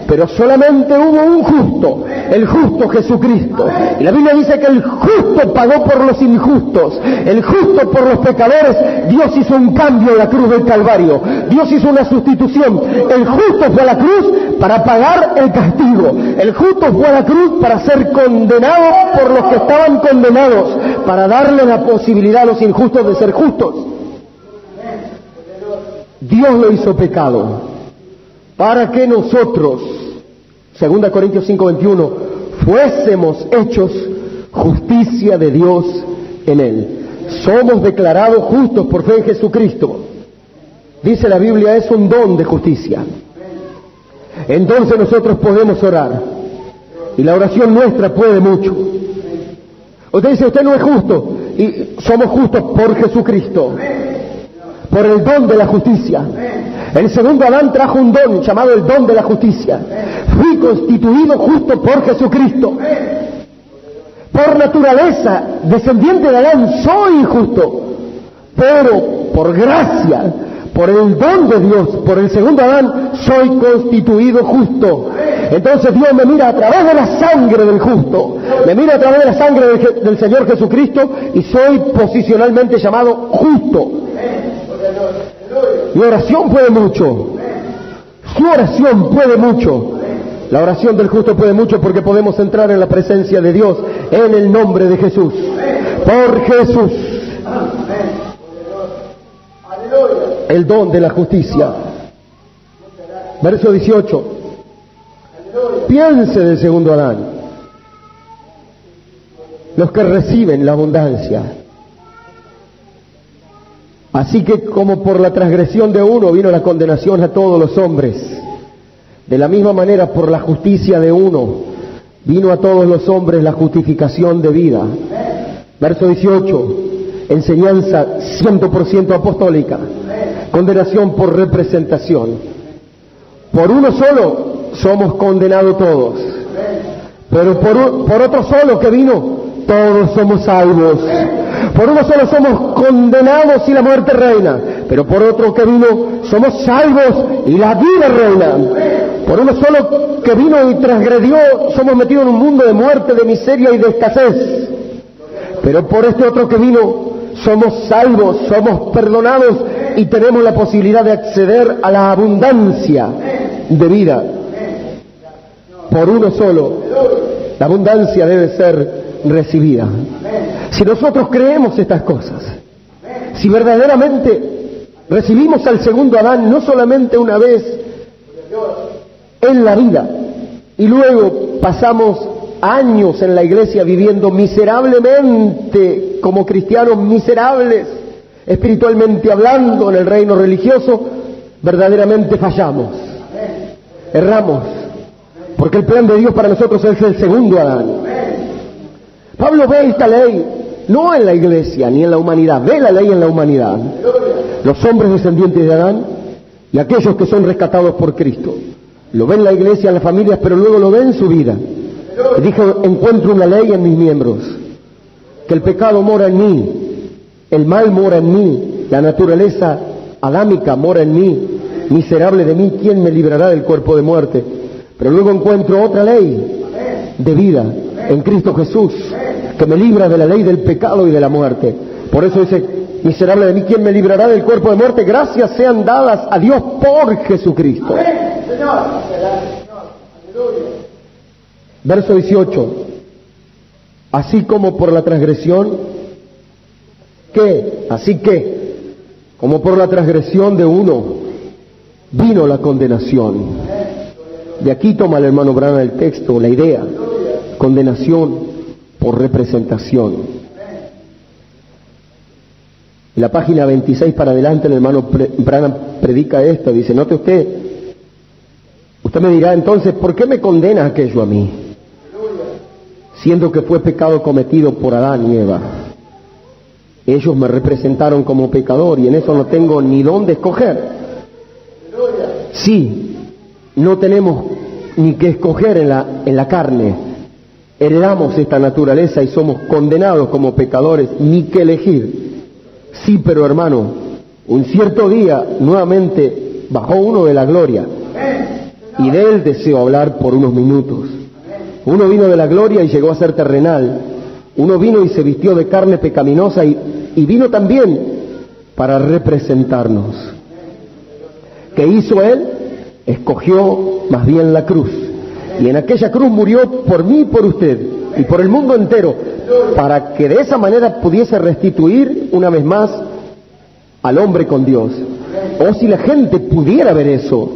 Pero solamente hubo un justo, el justo Jesucristo. Y la Biblia dice que el justo pagó por los injustos, el justo por los pecadores. Dios hizo un cambio en la cruz del Calvario, Dios hizo una sustitución. El justo fue a la cruz para pagar el castigo, el justo fue a la cruz para ser condenado por los que estaban condenados, para darle la posibilidad a los injustos de ser justos. Dios lo hizo pecado para que nosotros, 2 Corintios 5:21, fuésemos hechos justicia de Dios en él. Somos declarados justos por fe en Jesucristo. Dice la Biblia, es un don de justicia. Entonces nosotros podemos orar, y la oración nuestra puede mucho. Usted dice: usted no es justo, y somos justos por Jesucristo, por el don de la justicia. El segundo Adán trajo un don llamado el don de la justicia. Fui constituido justo por Jesucristo. Por naturaleza, descendiente de Adán, soy justo. Pero por gracia, por el don de Dios, por el segundo Adán, soy constituido justo. Entonces Dios me mira a través de la sangre del justo, me mira a través de la sangre del Señor Jesucristo, y soy posicionalmente llamado justo. Mi oración puede mucho, su oración puede mucho, la oración del justo puede mucho, porque podemos entrar en la presencia de Dios en el nombre de Jesús, por Jesús. El don de la justicia. Verso 18. Piense del segundo Adán, los que reciben la abundancia. Así que como por la transgresión de uno vino la condenación a todos los hombres, de la misma manera por la justicia de uno vino a todos los hombres la justificación de vida. Verso 18, enseñanza 100% apostólica, condenación por representación. Por uno solo somos condenados todos, pero por otro solo que vino, todos somos salvos. Por uno solo somos condenados y la muerte reina, pero por otro que vino somos salvos y la vida reina. Por uno solo que vino y transgredió somos metidos en un mundo de muerte, de miseria y de escasez, pero por este otro que vino somos salvos, somos perdonados y tenemos la posibilidad de acceder a la abundancia de vida. Por uno solo, la abundancia debe ser recibida. Si nosotros creemos estas cosas, si verdaderamente Recibimos al segundo Adán no solamente una vez en la vida, y luego pasamos años en la iglesia viviendo miserablemente como cristianos miserables, espiritualmente hablando en el reino religioso, verdaderamente fallamos, erramos, porque el plan de Dios para nosotros es el segundo Adán. Pablo ve esta ley no en la iglesia ni en la humanidad, ve la ley en la humanidad, los hombres descendientes de Adán y aquellos que son rescatados por Cristo. Lo ve en la iglesia, en las familias, pero luego lo ve en su vida. Dijo, encuentro una ley en mis miembros, que el pecado mora en mí, el mal mora en mí, la naturaleza adámica mora en mí, miserable de mí, ¿quién me librará del cuerpo de muerte? Pero luego encuentro otra ley de vida en Cristo Jesús, que me libra de la ley del pecado y de la muerte. Por eso dice, miserable de mí, ¿quién me librará del cuerpo de muerte? Gracias sean dadas a Dios por Jesucristo. Verso 18. Así como por la transgresión, ¿qué? Así que, como por la transgresión de uno, vino la condenación. De aquí toma el hermano Branham el texto, la idea, condenación por representación. En la página 26 para adelante el hermano Branham predica esto, dice, note usted me dirá entonces, ¿por qué me condena aquello a mí? Siendo que fue pecado cometido por Adán y Eva. Ellos me representaron como pecador y en eso no tengo ni dónde escoger. Sí, no tenemos ni que escoger en la carne. Heredamos esta naturaleza y somos condenados como pecadores, ni que elegir. Sí, pero hermano, un cierto día nuevamente bajó uno de la gloria y de él deseo hablar por unos minutos. Uno vino de la gloria y llegó a ser terrenal. Uno vino y se vistió de carne pecaminosa y vino también para representarnos. ¿Qué hizo él? Escogió más bien la cruz. Y en aquella cruz murió por mí y por usted y por el mundo entero, para que de esa manera pudiese restituir una vez más al hombre con Dios. O si la gente pudiera ver eso,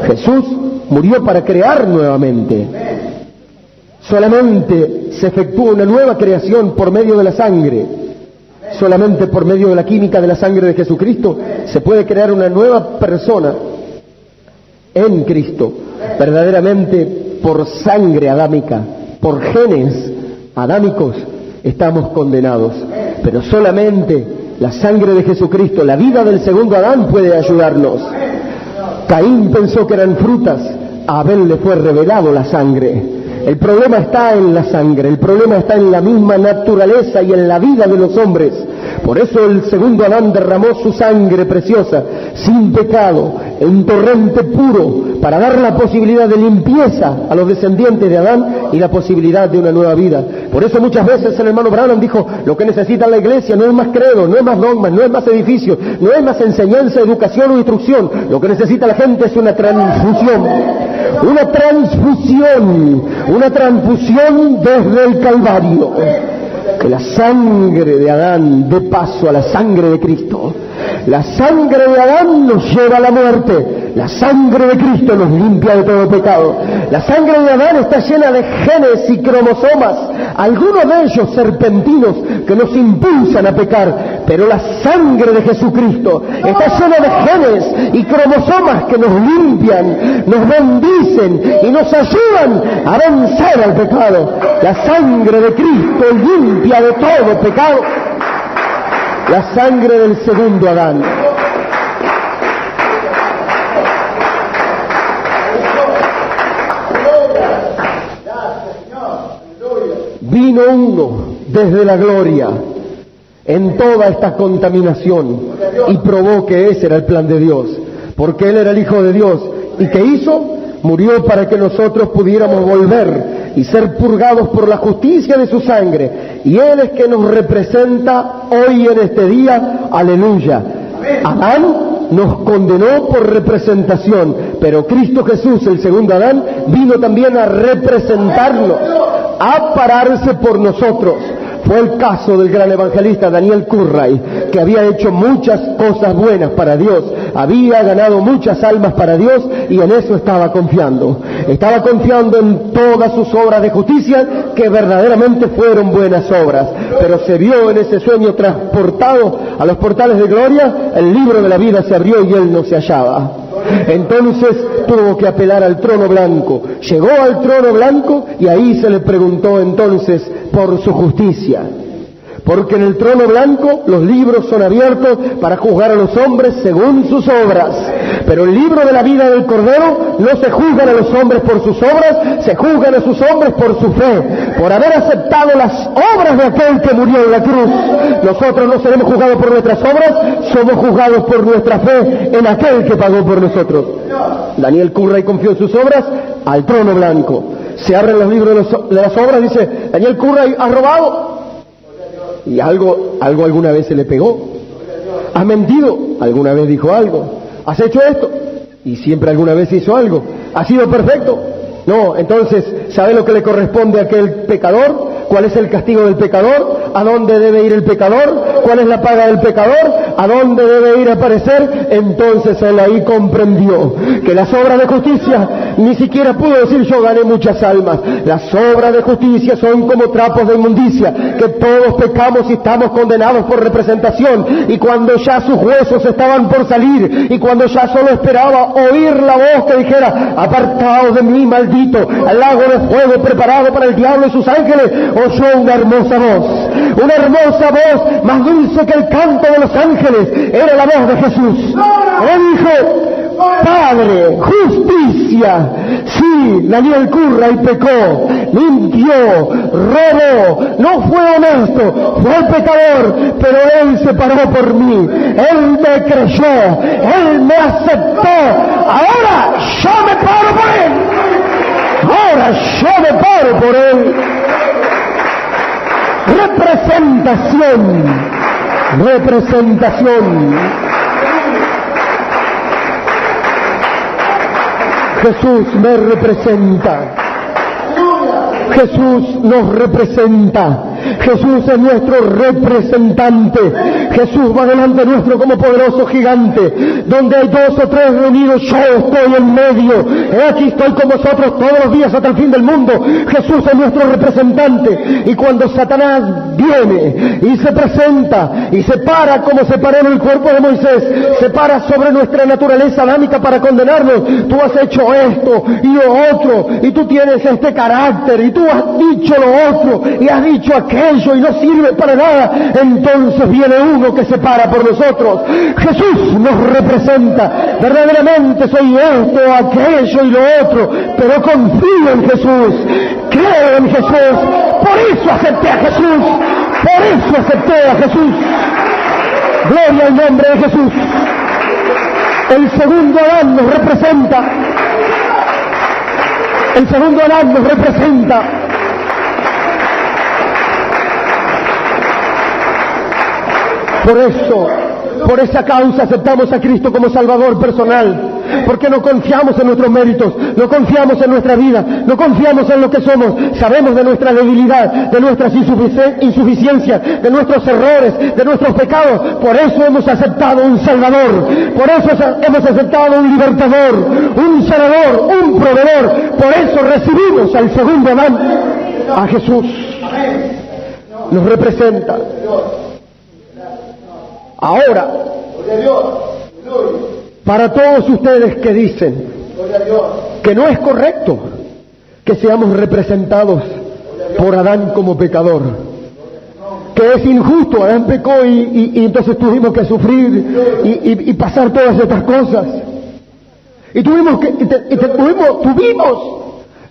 Jesús murió para crear nuevamente. Solamente se efectúa una nueva creación por medio de la sangre. Solamente por medio de la química de la sangre de Jesucristo se puede crear una nueva persona en Cristo. Verdaderamente por sangre adámica, por genes adámicos estamos condenados. Pero solamente la sangre de Jesucristo, la vida del segundo Adán puede ayudarnos. Caín pensó que eran frutas, a Abel le fue revelado la sangre. El problema está en la sangre, el problema está en la misma naturaleza y en la vida de los hombres. Por eso el segundo Adán derramó su sangre preciosa, sin pecado, en un torrente puro, para dar la posibilidad de limpieza a los descendientes de Adán y la posibilidad de una nueva vida. Por eso muchas veces el hermano Branham dijo, lo que necesita la iglesia no es más credo, no es más dogmas, no es más edificios, no es más enseñanza, educación o instrucción. Lo que necesita la gente es una transfusión. Una transfusión desde el Calvario. Que la sangre de Adán dé paso a la sangre de Cristo. La sangre de Adán nos lleva a la muerte. La sangre de Cristo nos limpia de todo pecado. La sangre de Adán está llena de genes y cromosomas, algunos de ellos serpentinos que nos impulsan a pecar. Pero la sangre de Jesucristo está llena de genes y cromosomas que nos limpian, nos bendicen y nos ayudan a vencer al pecado. La sangre de Cristo limpia de todo pecado. La sangre del segundo Adán. Vino uno desde la gloria en toda esta contaminación y probó que ese era el plan de Dios, porque Él era el Hijo de Dios. ¿Y qué hizo? Murió para que nosotros pudiéramos volver y ser purgados por la justicia de su sangre. Y Él es que nos representa hoy en este día. Aleluya. Adán nos condenó por representación, pero Cristo Jesús, el segundo Adán, vino también a representarnos, a pararse por nosotros, Fue el caso del gran evangelista Daniel Curray, que había hecho muchas cosas buenas para Dios, había ganado muchas almas para Dios y en eso estaba confiando. Estaba confiando en todas sus obras de justicia, que verdaderamente fueron buenas obras, pero se vio en ese sueño transportado a los portales de gloria, el libro de la vida se abrió y él no se hallaba. Entonces tuvo que apelar al trono blanco. Llegó al trono blanco y ahí se le preguntó entonces por su justicia. Porque en el trono blanco los libros son abiertos para juzgar a los hombres según sus obras. Pero el libro de la vida del Cordero no se juzgan a los hombres por sus obras, se juzgan a sus hombres por su fe, por haber aceptado las obras de aquel que murió en la cruz. Nosotros no seremos juzgados por nuestras obras, somos juzgados por nuestra fe en aquel que pagó por nosotros. Daniel Curray confió en sus obras al trono blanco. Se abren los libros de las obras, dice, Daniel Curray ha robado. Y algo alguna vez se le pegó. ¿Has mentido? ¿Alguna vez dijo algo? ¿Has hecho esto? Y siempre alguna vez hizo algo. ¿Ha sido perfecto? No. Entonces, ¿sabe lo que le corresponde a aquel pecador? ¿Cuál es el castigo del pecador? ¿A dónde debe ir el pecador? ¿Cuál es la paga del pecador? ¿A dónde debe ir a perecer? Entonces él ahí comprendió que las obras de justicia, ni siquiera pudo decir yo gané muchas almas. Las obras de justicia son como trapos de inmundicia, que todos pecamos y estamos condenados por representación. Y cuando ya sus huesos estaban por salir, y cuando ya solo esperaba oír la voz que dijera, apartaos de mí, maldito, al lago de fuego preparado para el diablo y sus ángeles, oyó una hermosa voz, más dulce que el canto de los ángeles, era la voz de Jesús. Él dijo, Padre, justicia. Sí, Daniel Curray pecó, mintió, robó, no fue honesto, fue pecador, pero él se paró por mí, él me creyó, él me aceptó. Ahora yo me paro por él. Ahora yo me paro por él. Representación. Jesús me representa. Jesús nos representa. Jesús es nuestro representante. Jesús va delante nuestro como poderoso gigante. Donde hay dos o tres reunidos, yo estoy en medio. Aquí estoy con vosotros todos los días hasta el fin del mundo. Jesús es nuestro representante. Y cuando Satanás viene y se presenta y se para como se paró en el cuerpo de Moisés, se para sobre nuestra naturaleza adámica para condenarnos. Tú has hecho esto y lo otro, y tú tienes este carácter, y tú has dicho lo otro, y has dicho aquello y no sirve para nada. Entonces viene uno que se para por nosotros. Jesús nos representa. Verdaderamente soy esto, aquello y lo otro, pero confío en Jesús, creo en Jesús, por eso acepté a Jesús, Gloria al nombre de Jesús. El segundo Adán nos representa. Por esa causa aceptamos a Cristo como Salvador personal, porque no confiamos en nuestros méritos, no confiamos en nuestra vida, no confiamos en lo que somos, sabemos de nuestra debilidad, de nuestras insuficiencias, de nuestros errores, de nuestros pecados. Por eso hemos aceptado un Salvador, por eso hemos aceptado un libertador, un sanador, un proveedor. Por eso recibimos al segundo Adán, a Jesús. Nos representa. Ahora, para todos ustedes que dicen que no es correcto que seamos representados por Adán como pecador, que es injusto, Adán pecó y entonces tuvimos que sufrir y pasar todas estas cosas, y tuvimos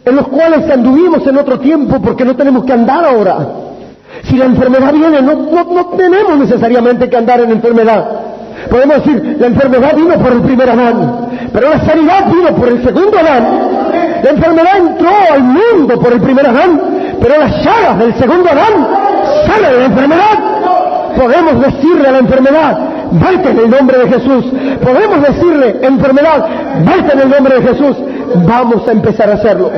en los cuales anduvimos en otro tiempo, porque no tenemos que andar ahora. Si la enfermedad viene, no tenemos necesariamente que andar en enfermedad. Podemos decir, la enfermedad vino por el primer Adán, pero la sanidad vino por el segundo Adán. La enfermedad entró al mundo por el primer Adán, pero las llagas del segundo Adán salen de la enfermedad. Podemos decirle a la enfermedad, vete en el nombre de Jesús. Podemos decirle, enfermedad, vete en el nombre de Jesús. Vamos a empezar a hacerlo.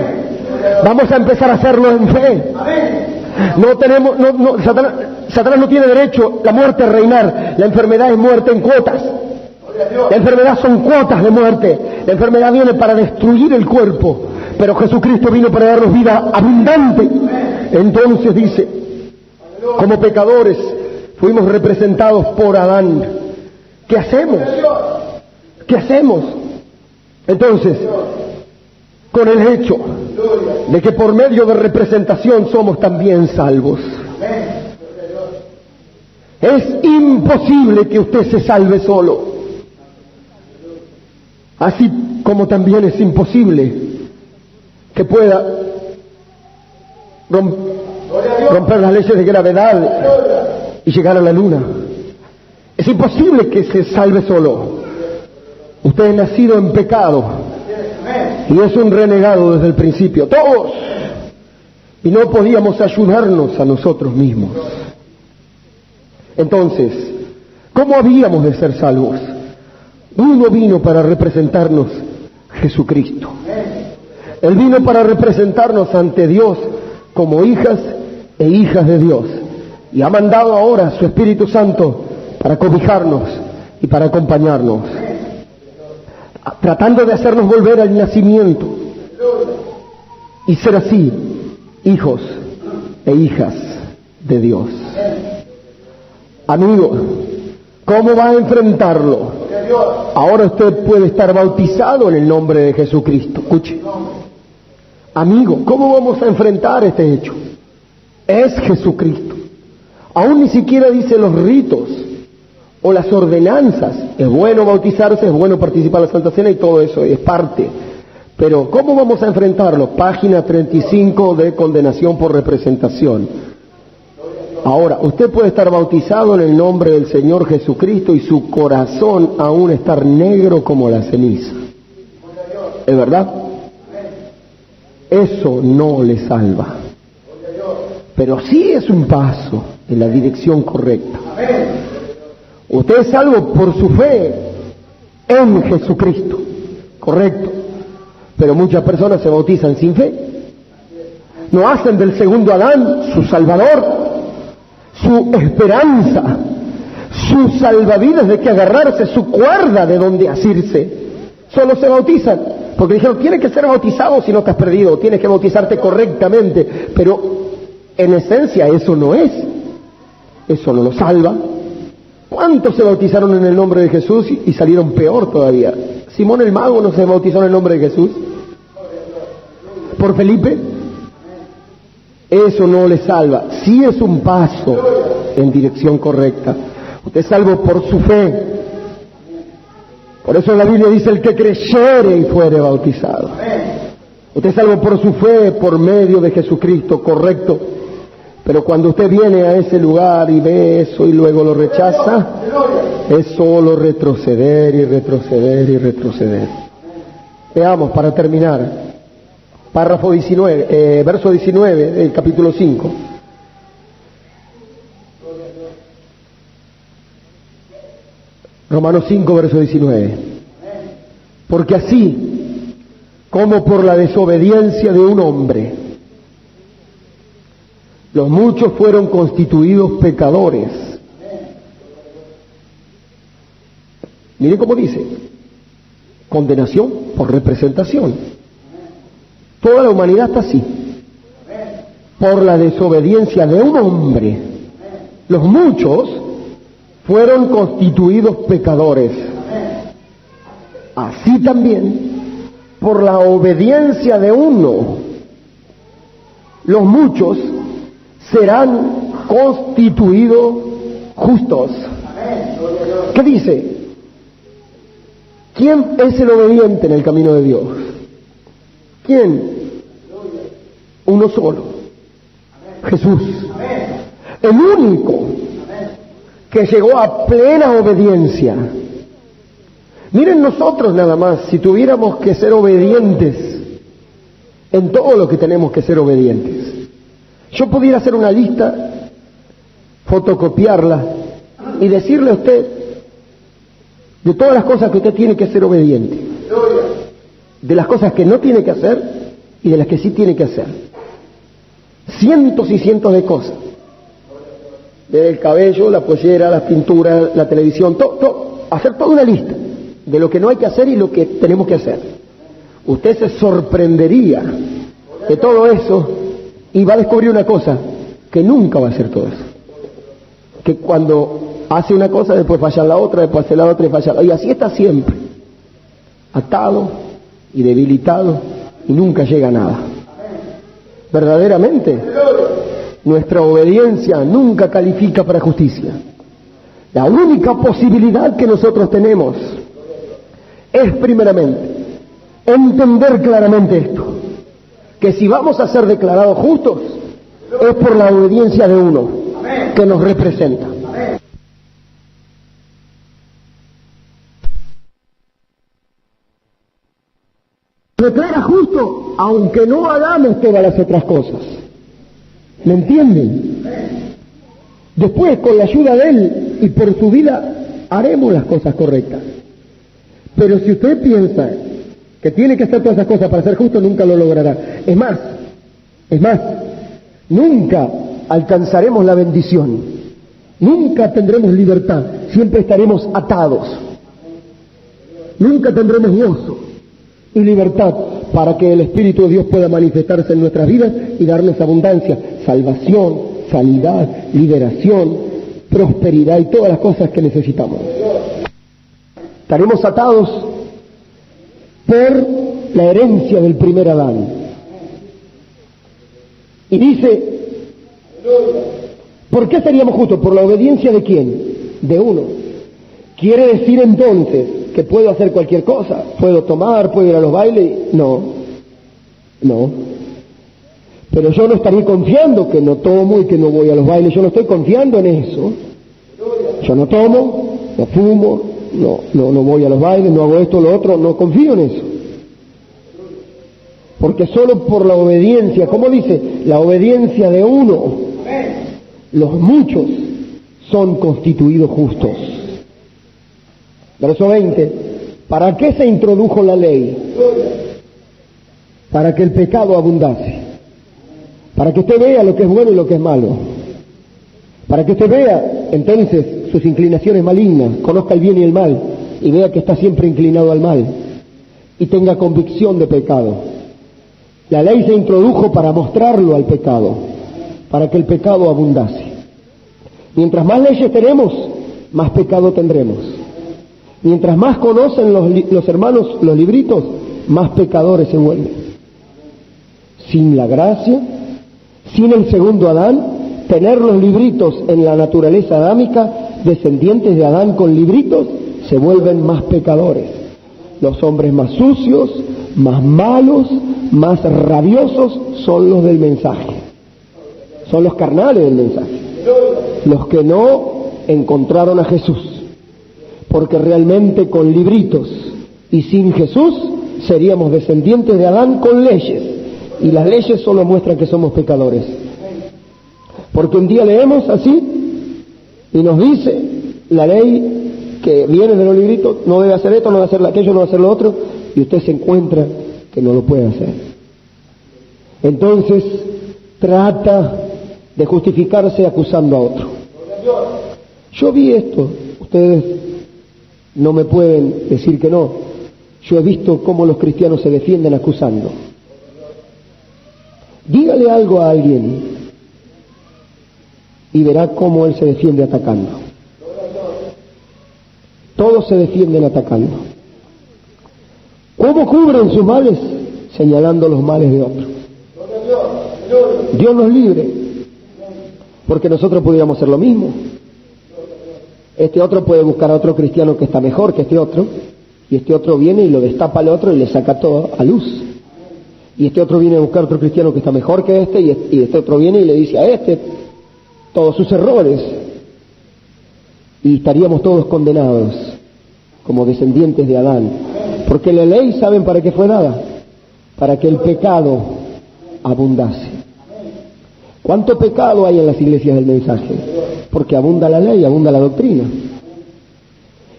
Vamos a empezar a hacerlo en fe. Satanás no tiene derecho la muerte a reinar. La enfermedad es muerte en cuotas. La enfermedad son cuotas de muerte. La enfermedad viene para destruir el cuerpo, pero Jesucristo vino para darnos vida abundante. Entonces dice, como pecadores fuimos representados por Adán. ¿Qué hacemos? ¿Qué hacemos? Entonces, con el hecho de que por medio de representación somos también salvos. Es imposible que usted se salve solo. Así como también es imposible que pueda romper las leyes de gravedad y llegar a la luna. Es imposible que se salve solo. Usted es nacido en pecado y es un renegado desde el principio, todos. Y no podíamos ayudarnos a nosotros mismos. Entonces, ¿cómo habíamos de ser salvos? Uno vino para representarnos, Jesucristo. Él vino para representarnos ante Dios como hijas e hijas de Dios. Y ha mandado ahora su Espíritu Santo para cobijarnos y para acompañarnos, tratando de hacernos volver al nacimiento y ser así hijos e hijas de Dios. Amigo, ¿cómo va a enfrentarlo? Ahora usted puede estar bautizado en el nombre de Jesucristo. Escuche. Amigo, ¿cómo vamos a enfrentar este hecho? Es Jesucristo. Aún ni siquiera dice los ritos o las ordenanzas. Es bueno bautizarse, es bueno participar en la Santa Cena y todo eso es parte. Pero ¿cómo vamos a enfrentarlo? Página 35 de condenación por representación. Ahora, usted puede estar bautizado en el nombre del Señor Jesucristo y su corazón aún estar negro como la ceniza. ¿Es verdad? Eso no le salva. Pero sí es un paso en la dirección correcta. Usted es salvo por su fe en Jesucristo. Correcto. Pero muchas personas se bautizan sin fe. No hacen del segundo Adán su salvador, su esperanza, su salvavidas de que agarrarse, su cuerda de donde asirse. Solo se bautizan porque dijeron, tienes que ser bautizado si no estás perdido, tienes que bautizarte correctamente, pero en esencia eso no es, eso no lo salva. ¿Cuántos se bautizaron en el nombre de Jesús y salieron peor todavía? Simón el Mago no se bautizó en el nombre de Jesús. ¿Por Felipe? Eso no le salva. Sí es un paso en dirección correcta. Usted es salvo por su fe. Por eso la Biblia dice, el que creyere y fuere bautizado. Usted es salvo por su fe, por medio de Jesucristo, correcto. Pero cuando usted viene a ese lugar y ve eso y luego lo rechaza, es solo retroceder y retroceder y retroceder. Veamos, para terminar. Párrafo 19, verso 19 del capítulo 5. Romanos 5, verso 19. Porque así como por la desobediencia de un hombre, los muchos fueron constituidos pecadores. Miren cómo dice, condenación por representación. Toda la humanidad está así. Por la desobediencia de un hombre, los muchos fueron constituidos pecadores. Así también, por la obediencia de uno, los muchos serán constituidos justos. ¿Qué dice? ¿Quién es el obediente en el camino de Dios? ¿Quién? Uno solo. Jesús. El único que llegó a plena obediencia. Miren nosotros nada más, si tuviéramos que ser obedientes en todo lo que tenemos que ser obedientes. Yo pudiera hacer una lista, fotocopiarla y decirle a usted de todas las cosas que usted tiene que ser obediente, de las cosas que no tiene que hacer y de las que sí tiene que hacer. cientos y cientos de cosas. Desde el cabello, la pollera, las pinturas, la televisión, todo, hacer toda una lista de lo que no hay que hacer y lo que tenemos que hacer. Usted se sorprendería de todo eso y va a descubrir una cosa, que nunca va a hacer todo eso. Que cuando hace una cosa, después falla la otra, después hace la otra y falla la otra. Y así está siempre, atado y debilitado y nunca llega a nada. Verdaderamente, nuestra obediencia nunca califica para justicia. La única posibilidad que nosotros tenemos es primeramente entender claramente esto, que si vamos a ser declarados justos es por la obediencia de uno que nos representa. Declara justo aunque no hagamos todas las otras cosas. ¿Me entienden? Después, con la ayuda de Él y por su vida, haremos las cosas correctas. Pero si usted piensa que tiene que hacer todas esas cosas para ser justo, nunca lo logrará. Es más, nunca alcanzaremos la bendición. Nunca tendremos libertad. Siempre estaremos atados. Nunca tendremos gozo y libertad para que el Espíritu de Dios pueda manifestarse en nuestras vidas y darnos abundancia, salvación, sanidad, liberación, prosperidad y todas las cosas que necesitamos. Estaremos atados por la herencia del primer Adán. Y dice, ¿por qué seríamos justos? ¿Por la obediencia de quién? De uno. Quiere decir entonces que puedo hacer cualquier cosa, puedo tomar, puedo ir a los bailes. No. Pero yo no estaría confiando que no tomo y que no voy a los bailes. Yo no estoy confiando en eso. Yo no tomo, no fumo, no voy a los bailes, no hago esto, lo otro. No confío en eso. Porque solo por la obediencia, ¿cómo dice? La obediencia de uno, los muchos son constituidos justos. Verso 20. ¿Para qué se introdujo la ley? Para que el pecado abundase. Para que usted vea lo que es bueno y lo que es malo. Para que usted vea entonces sus inclinaciones malignas, conozca el bien y el mal y vea que está siempre inclinado al mal y tenga convicción de pecado. La ley se introdujo para mostrarlo al pecado, para que el pecado abundase. Mientras más leyes tenemos, más pecado tendremos. Mientras más conocen los hermanos los libritos, más pecadores se vuelven. Sin la gracia, sin el segundo Adán, tener los libritos en la naturaleza adámica, descendientes de Adán con libritos, se vuelven más pecadores. Los hombres más sucios, más malos, más rabiosos son los del mensaje. Son los carnales del mensaje. Los que no encontraron a Jesús. Porque realmente con libritos y sin Jesús seríamos descendientes de Adán con leyes. Y las leyes solo muestran que somos pecadores. Porque un día leemos así y nos dice la ley que viene de los libritos, no debe hacer esto, no debe hacer aquello, no debe hacer lo otro, y usted se encuentra que no lo puede hacer. Entonces trata de justificarse acusando a otro. Yo vi esto, ustedes no me pueden decir que no. Yo he visto cómo los cristianos se defienden acusando. Dígale algo a alguien y verá cómo él se defiende atacando. Todos se defienden atacando. ¿Cómo cubren sus males? Señalando los males de otros. Dios nos libre, porque nosotros pudiéramos hacer lo mismo. Este otro puede buscar a otro cristiano que está mejor que este otro, y este otro viene y lo destapa al otro y le saca todo a luz. Y este otro viene a buscar a otro cristiano que está mejor que este, y este otro viene y le dice a este todos sus errores. Y estaríamos todos condenados como descendientes de Adán. Porque la ley, ¿saben para qué fue dada? Para que el pecado abundase. ¿Cuánto pecado hay en las iglesias del mensaje? Porque abunda la ley, abunda la doctrina.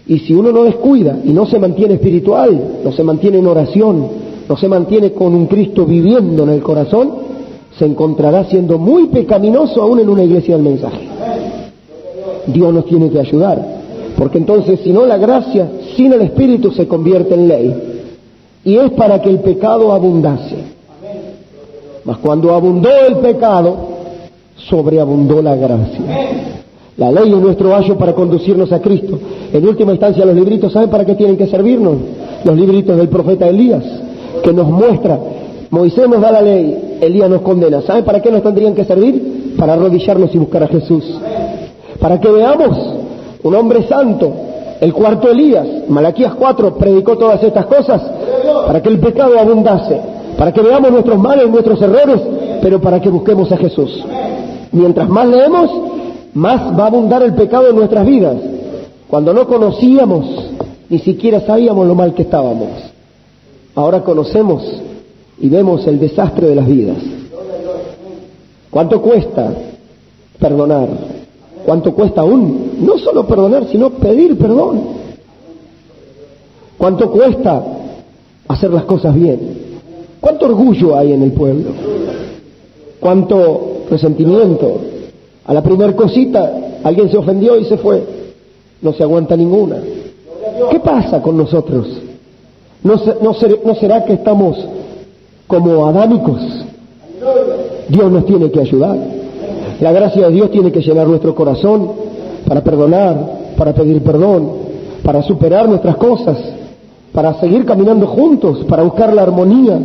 Y si uno no descuida y no se mantiene espiritual, no se mantiene en oración, no se mantiene con un Cristo viviendo en el corazón, se encontrará siendo muy pecaminoso aún en una iglesia del mensaje. Dios nos tiene que ayudar, porque entonces si no, la gracia sin el Espíritu se convierte en ley, y es para que el pecado abundase. Mas cuando abundó el pecado, sobreabundó la gracia. La ley es nuestro ayo para conducirnos a Cristo. En última instancia, los libritos, ¿saben para qué tienen que servirnos? Los libritos del profeta Elías, que nos muestra, Moisés nos da la ley, Elías nos condena. ¿Saben para qué nos tendrían que servir? Para arrodillarnos y buscar a Jesús. Para que veamos un hombre santo, el cuarto Elías, Malaquías 4, predicó todas estas cosas, para que el pecado abundase, para que veamos nuestros males, nuestros errores, pero para que busquemos a Jesús. Mientras más leemos, más va a abundar el pecado en nuestras vidas. Cuando no conocíamos, ni siquiera sabíamos lo mal que estábamos. Ahora conocemos y vemos el desastre de las vidas. ¿Cuánto cuesta perdonar? ¿Cuánto cuesta aún no solo perdonar, sino pedir perdón? ¿Cuánto cuesta hacer las cosas bien? ¿Cuánto orgullo hay en el pueblo? ¿Cuánto resentimiento? A la primer cosita alguien se ofendió y se fue. No se aguanta ninguna. ¿Qué pasa con nosotros? ¿No será que estamos como adámicos? Dios nos tiene que ayudar. La gracia de Dios tiene que llenar nuestro corazón para perdonar, para pedir perdón, para superar nuestras cosas, para seguir caminando juntos, para buscar la armonía,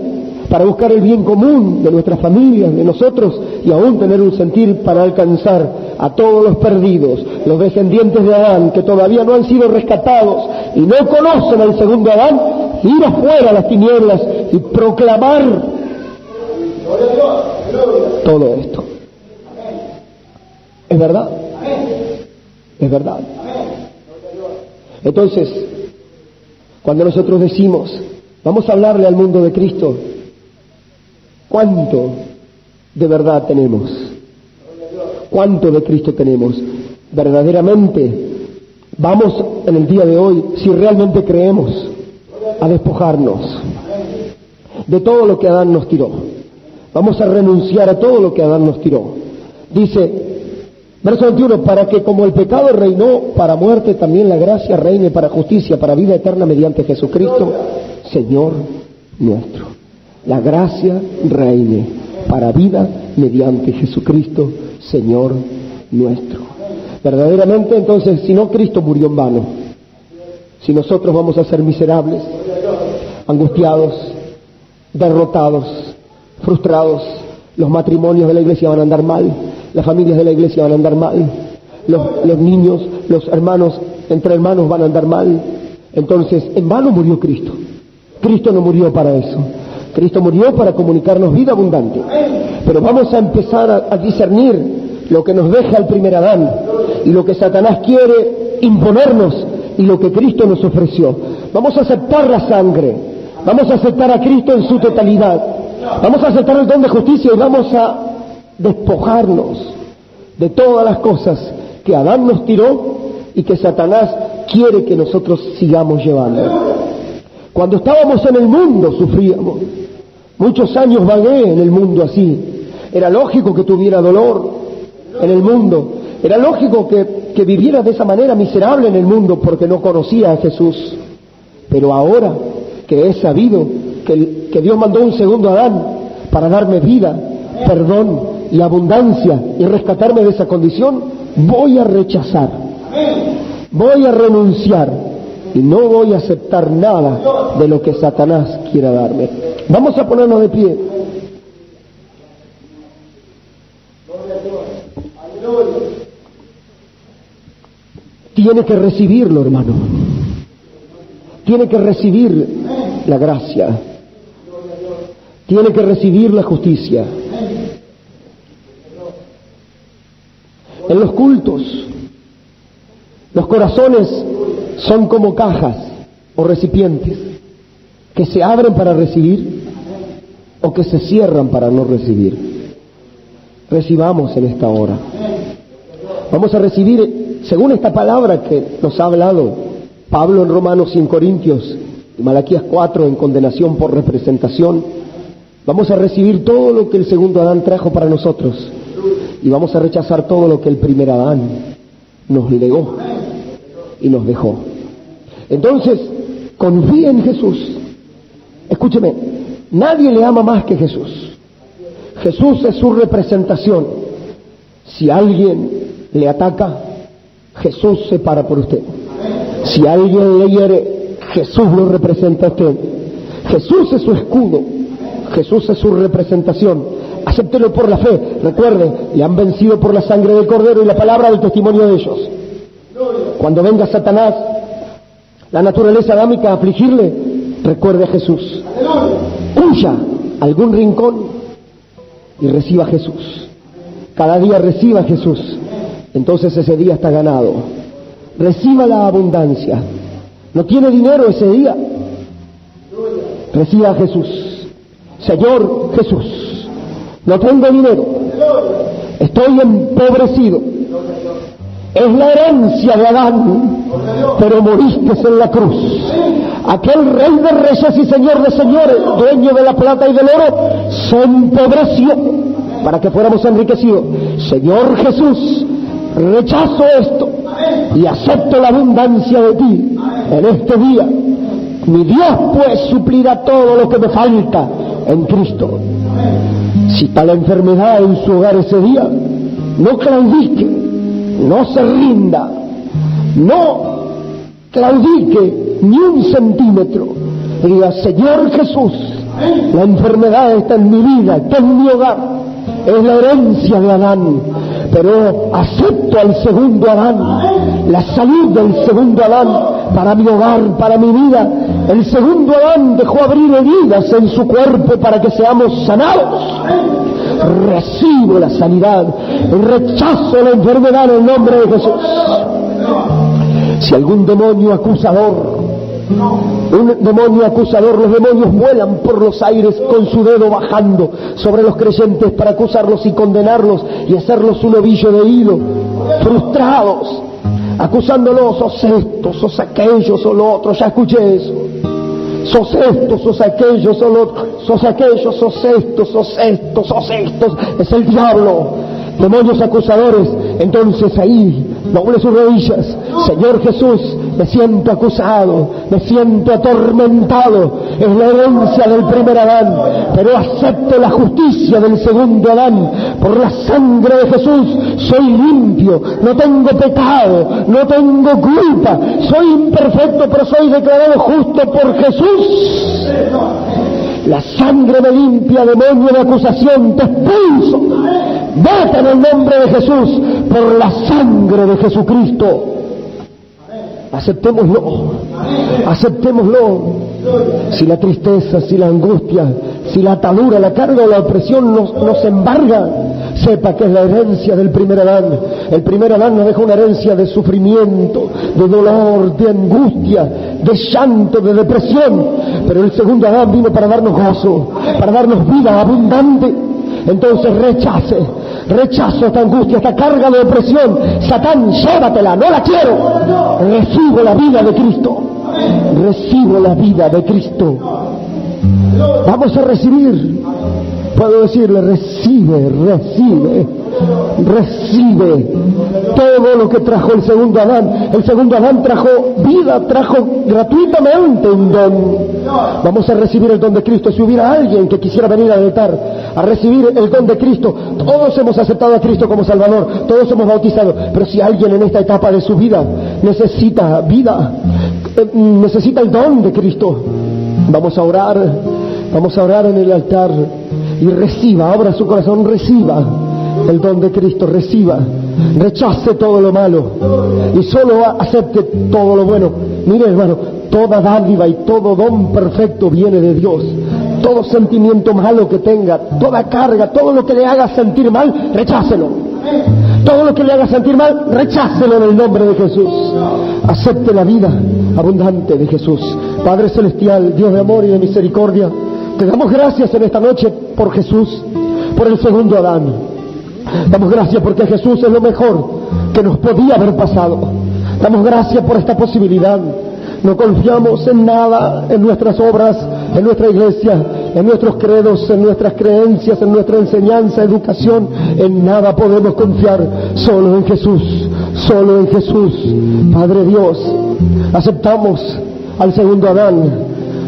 para buscar el bien común de nuestras familias, de nosotros, y aún tener un sentir para alcanzar a todos los perdidos, los descendientes de Adán, que todavía no han sido rescatados y no conocen al segundo Adán, ir afuera a las tinieblas y proclamar todo esto. ¿Es verdad? Es verdad. Entonces, cuando nosotros decimos, vamos a hablarle al mundo de Cristo, ¿cuánto de verdad tenemos? ¿Cuánto de Cristo tenemos? Verdaderamente, vamos en el día de hoy, si realmente creemos, a despojarnos de todo lo que Adán nos tiró. Vamos a renunciar a todo lo que Adán nos tiró. Dice, verso 21, para que como el pecado reinó para muerte, también la gracia reine para justicia, para vida eterna mediante Jesucristo, Señor nuestro. La gracia reine para vida mediante Jesucristo, Señor nuestro. Verdaderamente, entonces, si no, Cristo murió en vano. Si nosotros vamos a ser miserables, angustiados, derrotados, frustrados, los matrimonios de la iglesia van a andar mal, las familias de la iglesia van a andar mal, los niños, los hermanos, entre hermanos van a andar mal. Entonces, en vano murió Cristo. Cristo no murió para eso. Cristo murió para comunicarnos vida abundante. Pero vamos a empezar a discernir lo que nos deja el primer Adán y lo que Satanás quiere imponernos y lo que Cristo nos ofreció. Vamos a aceptar la sangre, vamos a aceptar a Cristo en su totalidad, vamos a aceptar el don de justicia y vamos a despojarnos de todas las cosas que Adán nos tiró y que Satanás quiere que nosotros sigamos llevando. Cuando estábamos en el mundo sufríamos. Muchos años vagué en el mundo así. Era lógico que tuviera dolor en el mundo. Era lógico que viviera de esa manera miserable en el mundo porque no conocía a Jesús. Pero ahora que he sabido que Dios mandó un segundo Adán para darme vida, perdón y abundancia y rescatarme de esa condición, voy a rechazar, voy a renunciar y no voy a aceptar nada de lo que Satanás quiera darme. Vamos a ponernos de pie. Tiene que recibirlo, hermano. Tiene que recibir la gracia. Tiene que recibir la justicia. En los cultos, los corazones son como cajas o recipientes que se abren para recibir o que se cierran para no recibir. Recibamos en esta hora. Vamos a recibir, según esta palabra que nos ha hablado Pablo en Romanos y en Corintios y Malaquías 4 en condenación por representación, Vamos a recibir todo lo que el segundo Adán trajo para nosotros y vamos a rechazar todo lo que el primer Adán nos legó y nos dejó. Entonces, confía en Jesús. Escúcheme, nadie le ama más que Jesús. Jesús es su representación. Si alguien le ataca, Jesús se para por usted. Si alguien le hiere, Jesús lo representa a usted. Jesús es su escudo. Jesús es su representación. Acéptelo por la fe. Recuerde, le han vencido por la sangre del Cordero y la palabra del testimonio de ellos. Cuando venga Satanás, la naturaleza adámica a afligirle, recuerde a Jesús. Huya a algún rincón y reciba a Jesús. Cada día reciba a Jesús. Entonces ese día está ganado. Reciba la abundancia. No tiene dinero ese día. Reciba a Jesús. Señor Jesús, no tengo dinero. Estoy empobrecido. Es la herencia de Adán, pero moriste en la cruz. Aquel Rey de reyes y Señor de señores, dueño de la plata y del oro, se empobreció para que fuéramos enriquecidos. Señor Jesús, rechazo esto y acepto la abundancia de ti en este día. Mi Dios pues suplirá todo lo que me falta en Cristo. Si está la enfermedad en su hogar ese día, no claudique, no se rinda, no claudique ni un centímetro. Diga, Señor Jesús, la enfermedad está en mi vida, está en mi hogar, es la herencia de Adán, pero acepto al segundo Adán, la salud del segundo Adán para mi hogar, para mi vida. El segundo Adán dejó abrir heridas en su cuerpo para que seamos sanados. Recibo la sanidad, rechazo la enfermedad en el nombre de Jesús. Si algún demonio acusador, los demonios vuelan por los aires con su dedo bajando sobre los creyentes para acusarlos y condenarlos y hacerlos un ovillo de hilo, frustrados, acusándolos, sos esto, sos aquello, sos lo otro. Ya escuché eso. Sos esto, sos aquello, sos lo otro, sos aquello, sos esto, sos esto, sos esto. Es el diablo, demonios acusadores. Entonces ahí doble sus rodillas. Señor Jesús, me siento acusado, me siento atormentado. Es la herencia del primer Adán, pero acepto la justicia del segundo Adán. Por la sangre de Jesús soy limpio, no tengo pecado, no tengo culpa. Soy imperfecto, pero soy declarado justo por Jesús. La sangre me limpia, demonio de acusación, te expulso. Vete en el nombre de Jesús, por la sangre de Jesucristo. Aceptémoslo, aceptémoslo. Si la tristeza, si la angustia, si la atadura, la carga o la opresión nos embarga, sepa que es la herencia del primer Adán. El primer Adán nos deja una herencia de sufrimiento, de dolor, de angustia, de llanto, de depresión. Pero el segundo Adán vino para darnos gozo, para darnos vida abundante. Entonces rechazo esta angustia, esta carga de opresión. Satán, llévatela, no la quiero. Recibo la vida de Cristo. Recibo la vida de Cristo. Vamos a recibir. Puedo decirle, recibe todo lo que trajo el segundo Adán. El segundo Adán trajo vida, trajo gratuitamente un don. Vamos a recibir el don de Cristo. Si hubiera alguien que quisiera venir a altar a recibir el don de Cristo, todos hemos aceptado a Cristo como Salvador, todos hemos bautizado, pero si alguien en esta etapa de su vida necesita vida, necesita el don de Cristo, vamos a orar en el altar. Y reciba, abra su corazón, reciba el don de Cristo, reciba, rechace todo lo malo y solo acepte todo lo bueno. Mire, hermano, toda dádiva y todo don perfecto viene de Dios. Todo sentimiento malo que tenga, toda carga, todo lo que le haga sentir mal, rechácelo. Todo lo que le haga sentir mal, rechácelo en el nombre de Jesús. Acepte la vida abundante de Jesús. Padre Celestial, Dios de amor y de misericordia, te damos gracias en esta noche por Jesús, por el segundo Adán. Damos gracias porque Jesús es lo mejor que nos podía haber pasado. Damos gracias por esta posibilidad. No confiamos en nada, en nuestras obras, en nuestra iglesia. en nuestros credos, en nuestras creencias, en nuestra enseñanza, educación. En nada podemos confiar, solo en Jesús, solo en Jesús. Padre Dios, aceptamos al segundo Adán,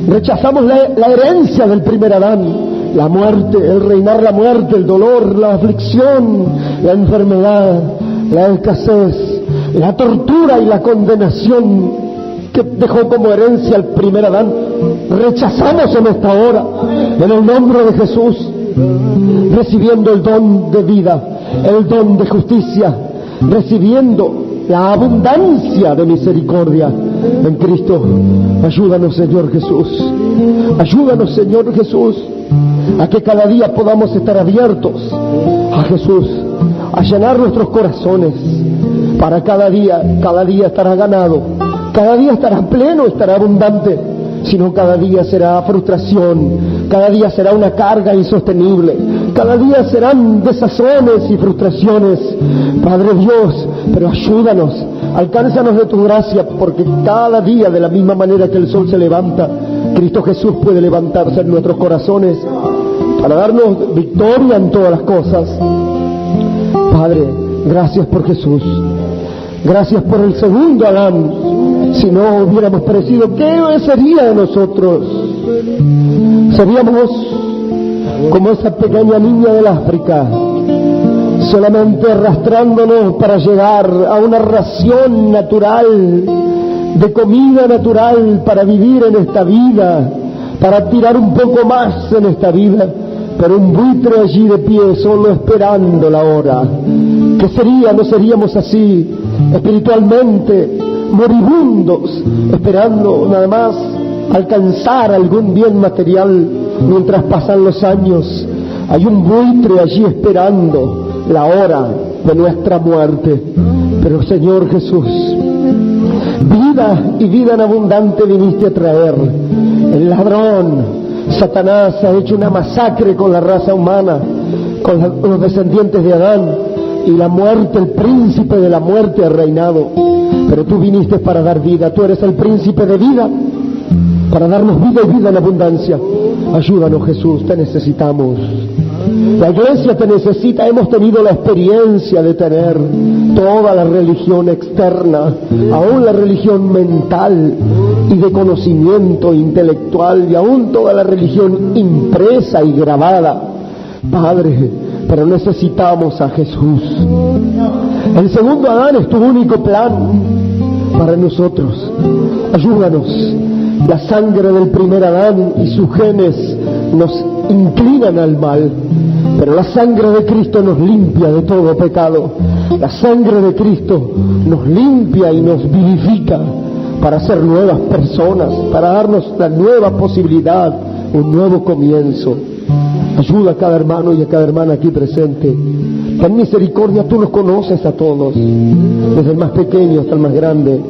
rechazamos la herencia del primer Adán, la muerte, el reinar la muerte, el dolor, la aflicción, la enfermedad, la escasez, la tortura y la condenación que dejó como herencia el primer Adán. Rechazamos en esta hora, en el nombre de Jesús, recibiendo el don de vida, el don de justicia, recibiendo la abundancia de misericordia en Cristo. Ayúdanos, Señor Jesús, ayúdanos, Señor Jesús, a que cada día podamos estar abiertos a Jesús, a llenar nuestros corazones para cada día estará ganado, cada día estará pleno, estará abundante, sino cada día será frustración, cada día será una carga insostenible, cada día serán desazones y frustraciones. Padre Dios, pero ayúdanos, alcánzanos de tu gracia, porque cada día, de la misma manera que el sol se levanta, Cristo Jesús puede levantarse en nuestros corazones para darnos victoria en todas las cosas. Padre, gracias por Jesús, gracias por el segundo Adán. Si no hubiéramos perecido, ¿qué sería de nosotros? Seríamos como esa pequeña niña del África, solamente arrastrándonos para llegar a una ración natural, de comida natural para vivir en esta vida, para tirar un poco más en esta vida, pero un buitre allí de pie solo esperando la hora. ¿Qué sería? ¿No seríamos así espiritualmente moribundos, esperando nada más alcanzar algún bien material mientras pasan los años? Hay un buitre allí esperando la hora de nuestra muerte. Pero Señor Jesús, vida y vida en abundante viniste a traer. El ladrón, Satanás, ha hecho una masacre con la raza humana, con los descendientes de Adán, y la muerte, el príncipe de la muerte ha reinado. Pero tú viniste para dar vida, tú eres el príncipe de vida, para darnos vida y vida en abundancia. Ayúdanos, Jesús, te necesitamos. La iglesia te necesita. Hemos tenido la experiencia de tener toda la religión externa, aún la religión mental y de conocimiento intelectual, y aún toda la religión impresa y grabada, Padre, pero necesitamos a Jesús. El segundo Adán es tu único plan para nosotros. Ayúdanos. La sangre del primer Adán y sus genes nos inclinan al mal, pero la sangre de Cristo nos limpia de todo pecado. La sangre de Cristo nos limpia y nos vivifica para ser nuevas personas, para darnos la nueva posibilidad, un nuevo comienzo. Ayuda a cada hermano y a cada hermana aquí presente. Ten misericordia, tú nos conoces a todos, desde el más pequeño hasta el más grande.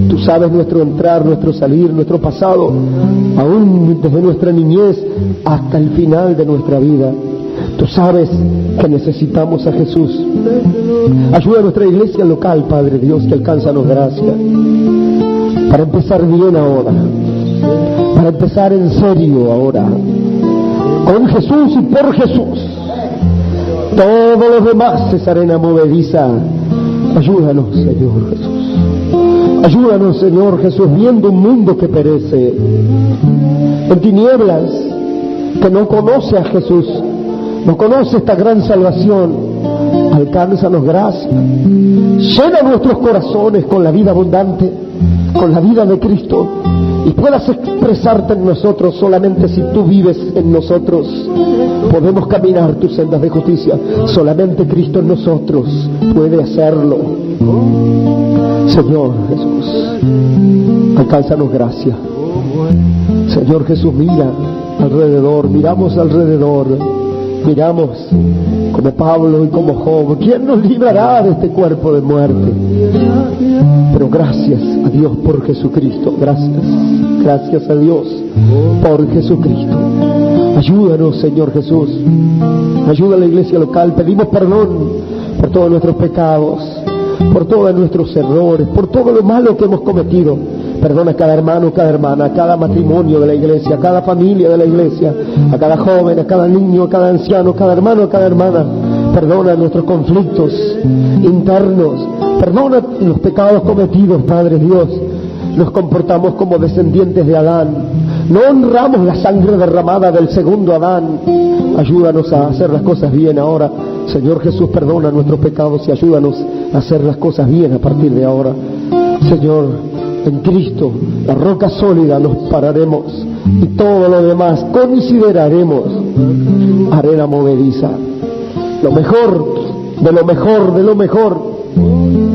Tú sabes nuestro entrar, nuestro salir, nuestro pasado, aún desde nuestra niñez hasta el final de nuestra vida. Tú sabes que necesitamos a Jesús. Ayuda a nuestra iglesia local, Padre Dios, que alcánzanos gracia, para empezar bien ahora, para empezar en serio ahora, con Jesús y por Jesús. Todo lo demás es arena movediza. Ayúdanos, Señor Jesús. Ayúdanos, Señor Jesús, viendo un mundo que perece en tinieblas, que no conoce a Jesús, no conoce esta gran salvación. Alcánzanos gracia. Llena nuestros corazones con la vida abundante, con la vida de Cristo, y puedas expresarte en nosotros. Solamente si tú vives en nosotros podemos caminar tus sendas de justicia. Solamente Cristo en nosotros puede hacerlo. Señor Jesús, alcánzanos gracia. Señor Jesús, mira alrededor, miramos alrededor, miramos como Pablo y como Job. ¿Quién nos librará de este cuerpo de muerte? Pero gracias a Dios por Jesucristo. Gracias a Dios por Jesucristo. Ayúdanos, Señor Jesús. Ayuda a la iglesia local. Pedimos perdón por todos nuestros pecados, por todos nuestros errores, por todo lo malo que hemos cometido. Perdona a cada hermano, cada hermana, a cada matrimonio de la iglesia, a cada familia de la iglesia, a cada joven, a cada niño, a cada anciano, a cada hermano, a cada hermana. Perdona nuestros conflictos internos. Perdona los pecados cometidos, Padre Dios. Nos comportamos como descendientes de Adán. No honramos la sangre derramada del segundo Adán. Ayúdanos a hacer las cosas bien ahora. Señor Jesús, perdona nuestros pecados y ayúdanos a hacer las cosas bien a partir de ahora. Señor, en Cristo, la roca sólida, nos pararemos y todo lo demás consideraremos arena movediza. Lo mejor, de lo mejor, de lo mejor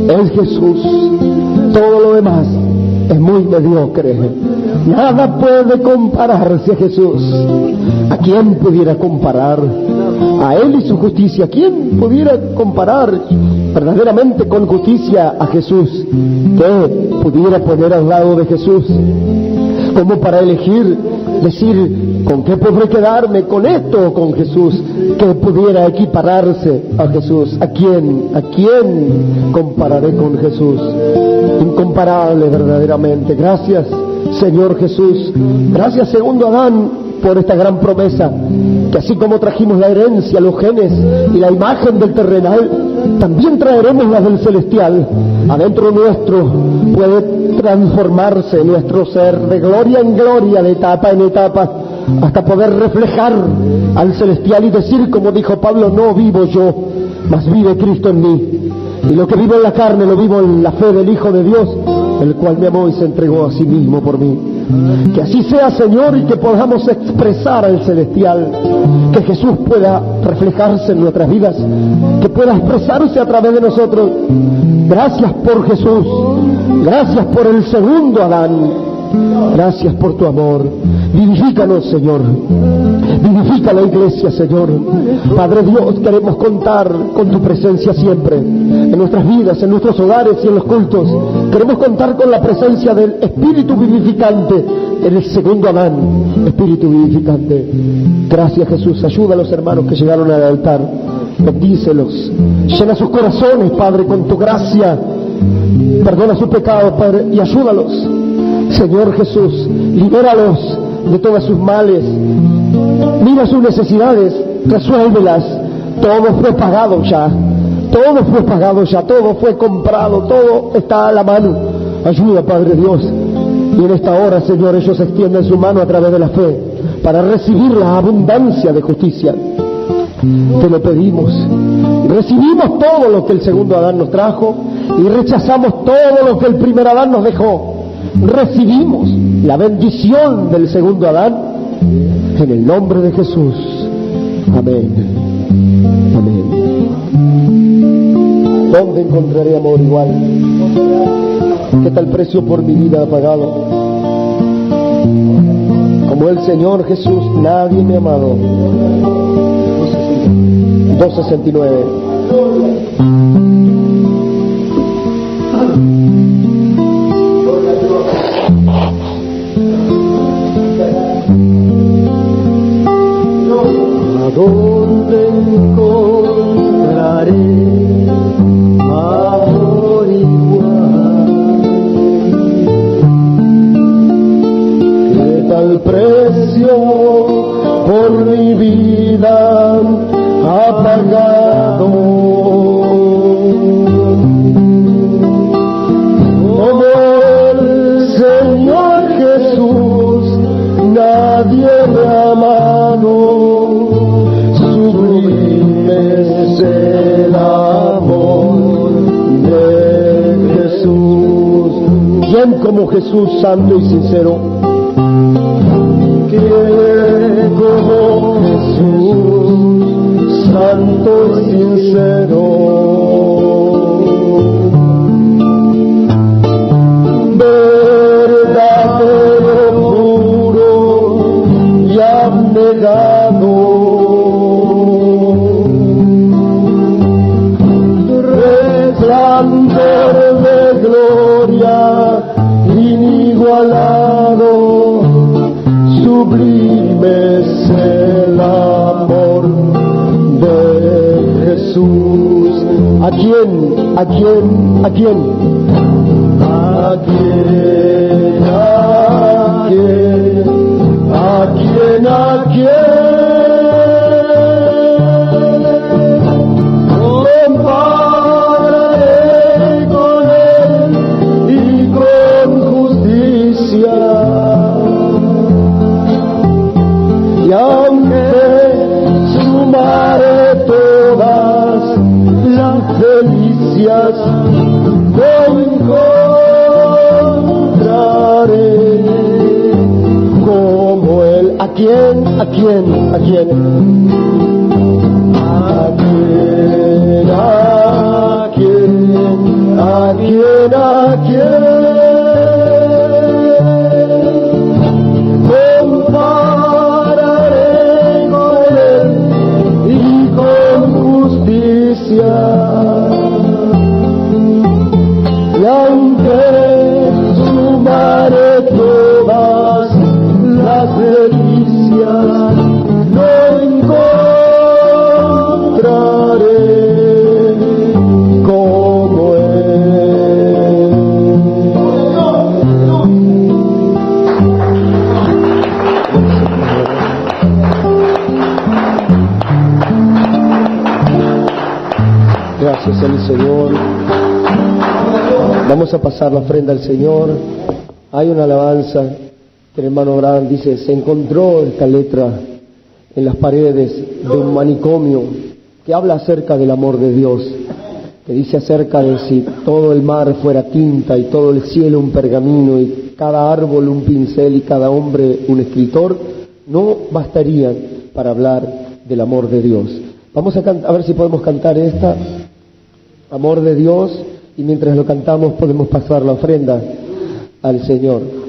es Jesús. Todo lo demás es muy mediocre. Nada puede compararse a Jesús. ¿A quién pudiera comparar? A Él y su justicia. ¿Quién pudiera comparar verdaderamente con justicia a Jesús? ¿Qué pudiera poner al lado de Jesús? Como para elegir, decir, ¿con qué podré quedarme? ¿Con esto o con Jesús? ¿Qué pudiera equipararse a Jesús? ¿A quién? ¿A quién compararé con Jesús? Incomparable verdaderamente. Gracias, Señor Jesús. Gracias, segundo Adán, por esta gran promesa, que así como trajimos la herencia, los genes y la imagen del terrenal, también traeremos la del celestial. Adentro nuestro puede transformarse nuestro ser de gloria en gloria, de etapa en etapa, hasta poder reflejar al celestial y decir, como dijo Pablo, no vivo yo, mas vive Cristo en mí. Y lo que vivo en la carne lo vivo en la fe del Hijo de Dios, el cual me amó y se entregó a sí mismo por mí. Que así sea, Señor, y que podamos expresar al celestial, que Jesús pueda reflejarse en nuestras vidas, que pueda expresarse a través de nosotros. Gracias por Jesús, gracias por el segundo Adán, gracias por tu amor. Vivifícanos, Señor, vivifica la iglesia, Señor. Padre Dios, queremos contar con tu presencia siempre, en nuestras vidas, en nuestros hogares y en los cultos. Queremos contar con la presencia del Espíritu vivificante, en el segundo Adán, Espíritu vivificante. Gracias, Jesús. Ayuda a los hermanos que llegaron al altar, bendícelos, llena sus corazones, Padre, con tu gracia. Perdona sus pecados, Padre, y ayúdalos, Señor Jesús. Libéralos de todas sus males, mira sus necesidades, resuélvelas. Todo fue pagado ya, todo fue pagado ya, todo fue comprado, todo está a la mano. Ayuda, Padre Dios, y en esta hora, Señor, ellos extienden su mano a través de la fe para recibir la abundancia de justicia. Te lo pedimos. Recibimos todo lo que el segundo Adán nos trajo y rechazamos todo lo que el primer Adán nos dejó. Recibimos la bendición del segundo Adán en el nombre de Jesús. Amén. Amén. ¿Dónde encontraré amor igual? ¿Qué tal precio por mi vida ha pagado? Como el Señor Jesús, nadie me ha amado. 2:69. ¿Dónde encontraré amor igual? ¿Qué tal precio por mi vida ha pagado? Como el Señor Jesús, nadie me ha amado. Es el amor de Jesús. ¿Quién como Jesús, santo y sincero? ¿Quién como Jesús, santo y sincero? Verdadero, puro y abnegado. Resplandor de gloria inigualado, sublime es el amor de Jesús. ¿A quién? ¿A quién? ¿A quién? ¿A quién quién? ¿A quién? ¿A quién? ¿A quién? ¿A quién? ¿A quién? ¿A quién? Compararé con él y con justicia. Y aunque sumaré todas las delicias, no encontraré como él. Gracias al Señor. Vamos a pasar la ofrenda al Señor. Hay una alabanza que el hermano Abraham dice, se encontró esta letra en las paredes de un manicomio que habla acerca del amor de Dios, que dice acerca de si todo el mar fuera tinta y todo el cielo un pergamino y cada árbol un pincel y cada hombre un escritor, no bastarían para hablar del amor de Dios. Vamos a ver si podemos cantar esta, Amor de Dios, y mientras lo cantamos podemos pasar la ofrenda al Señor.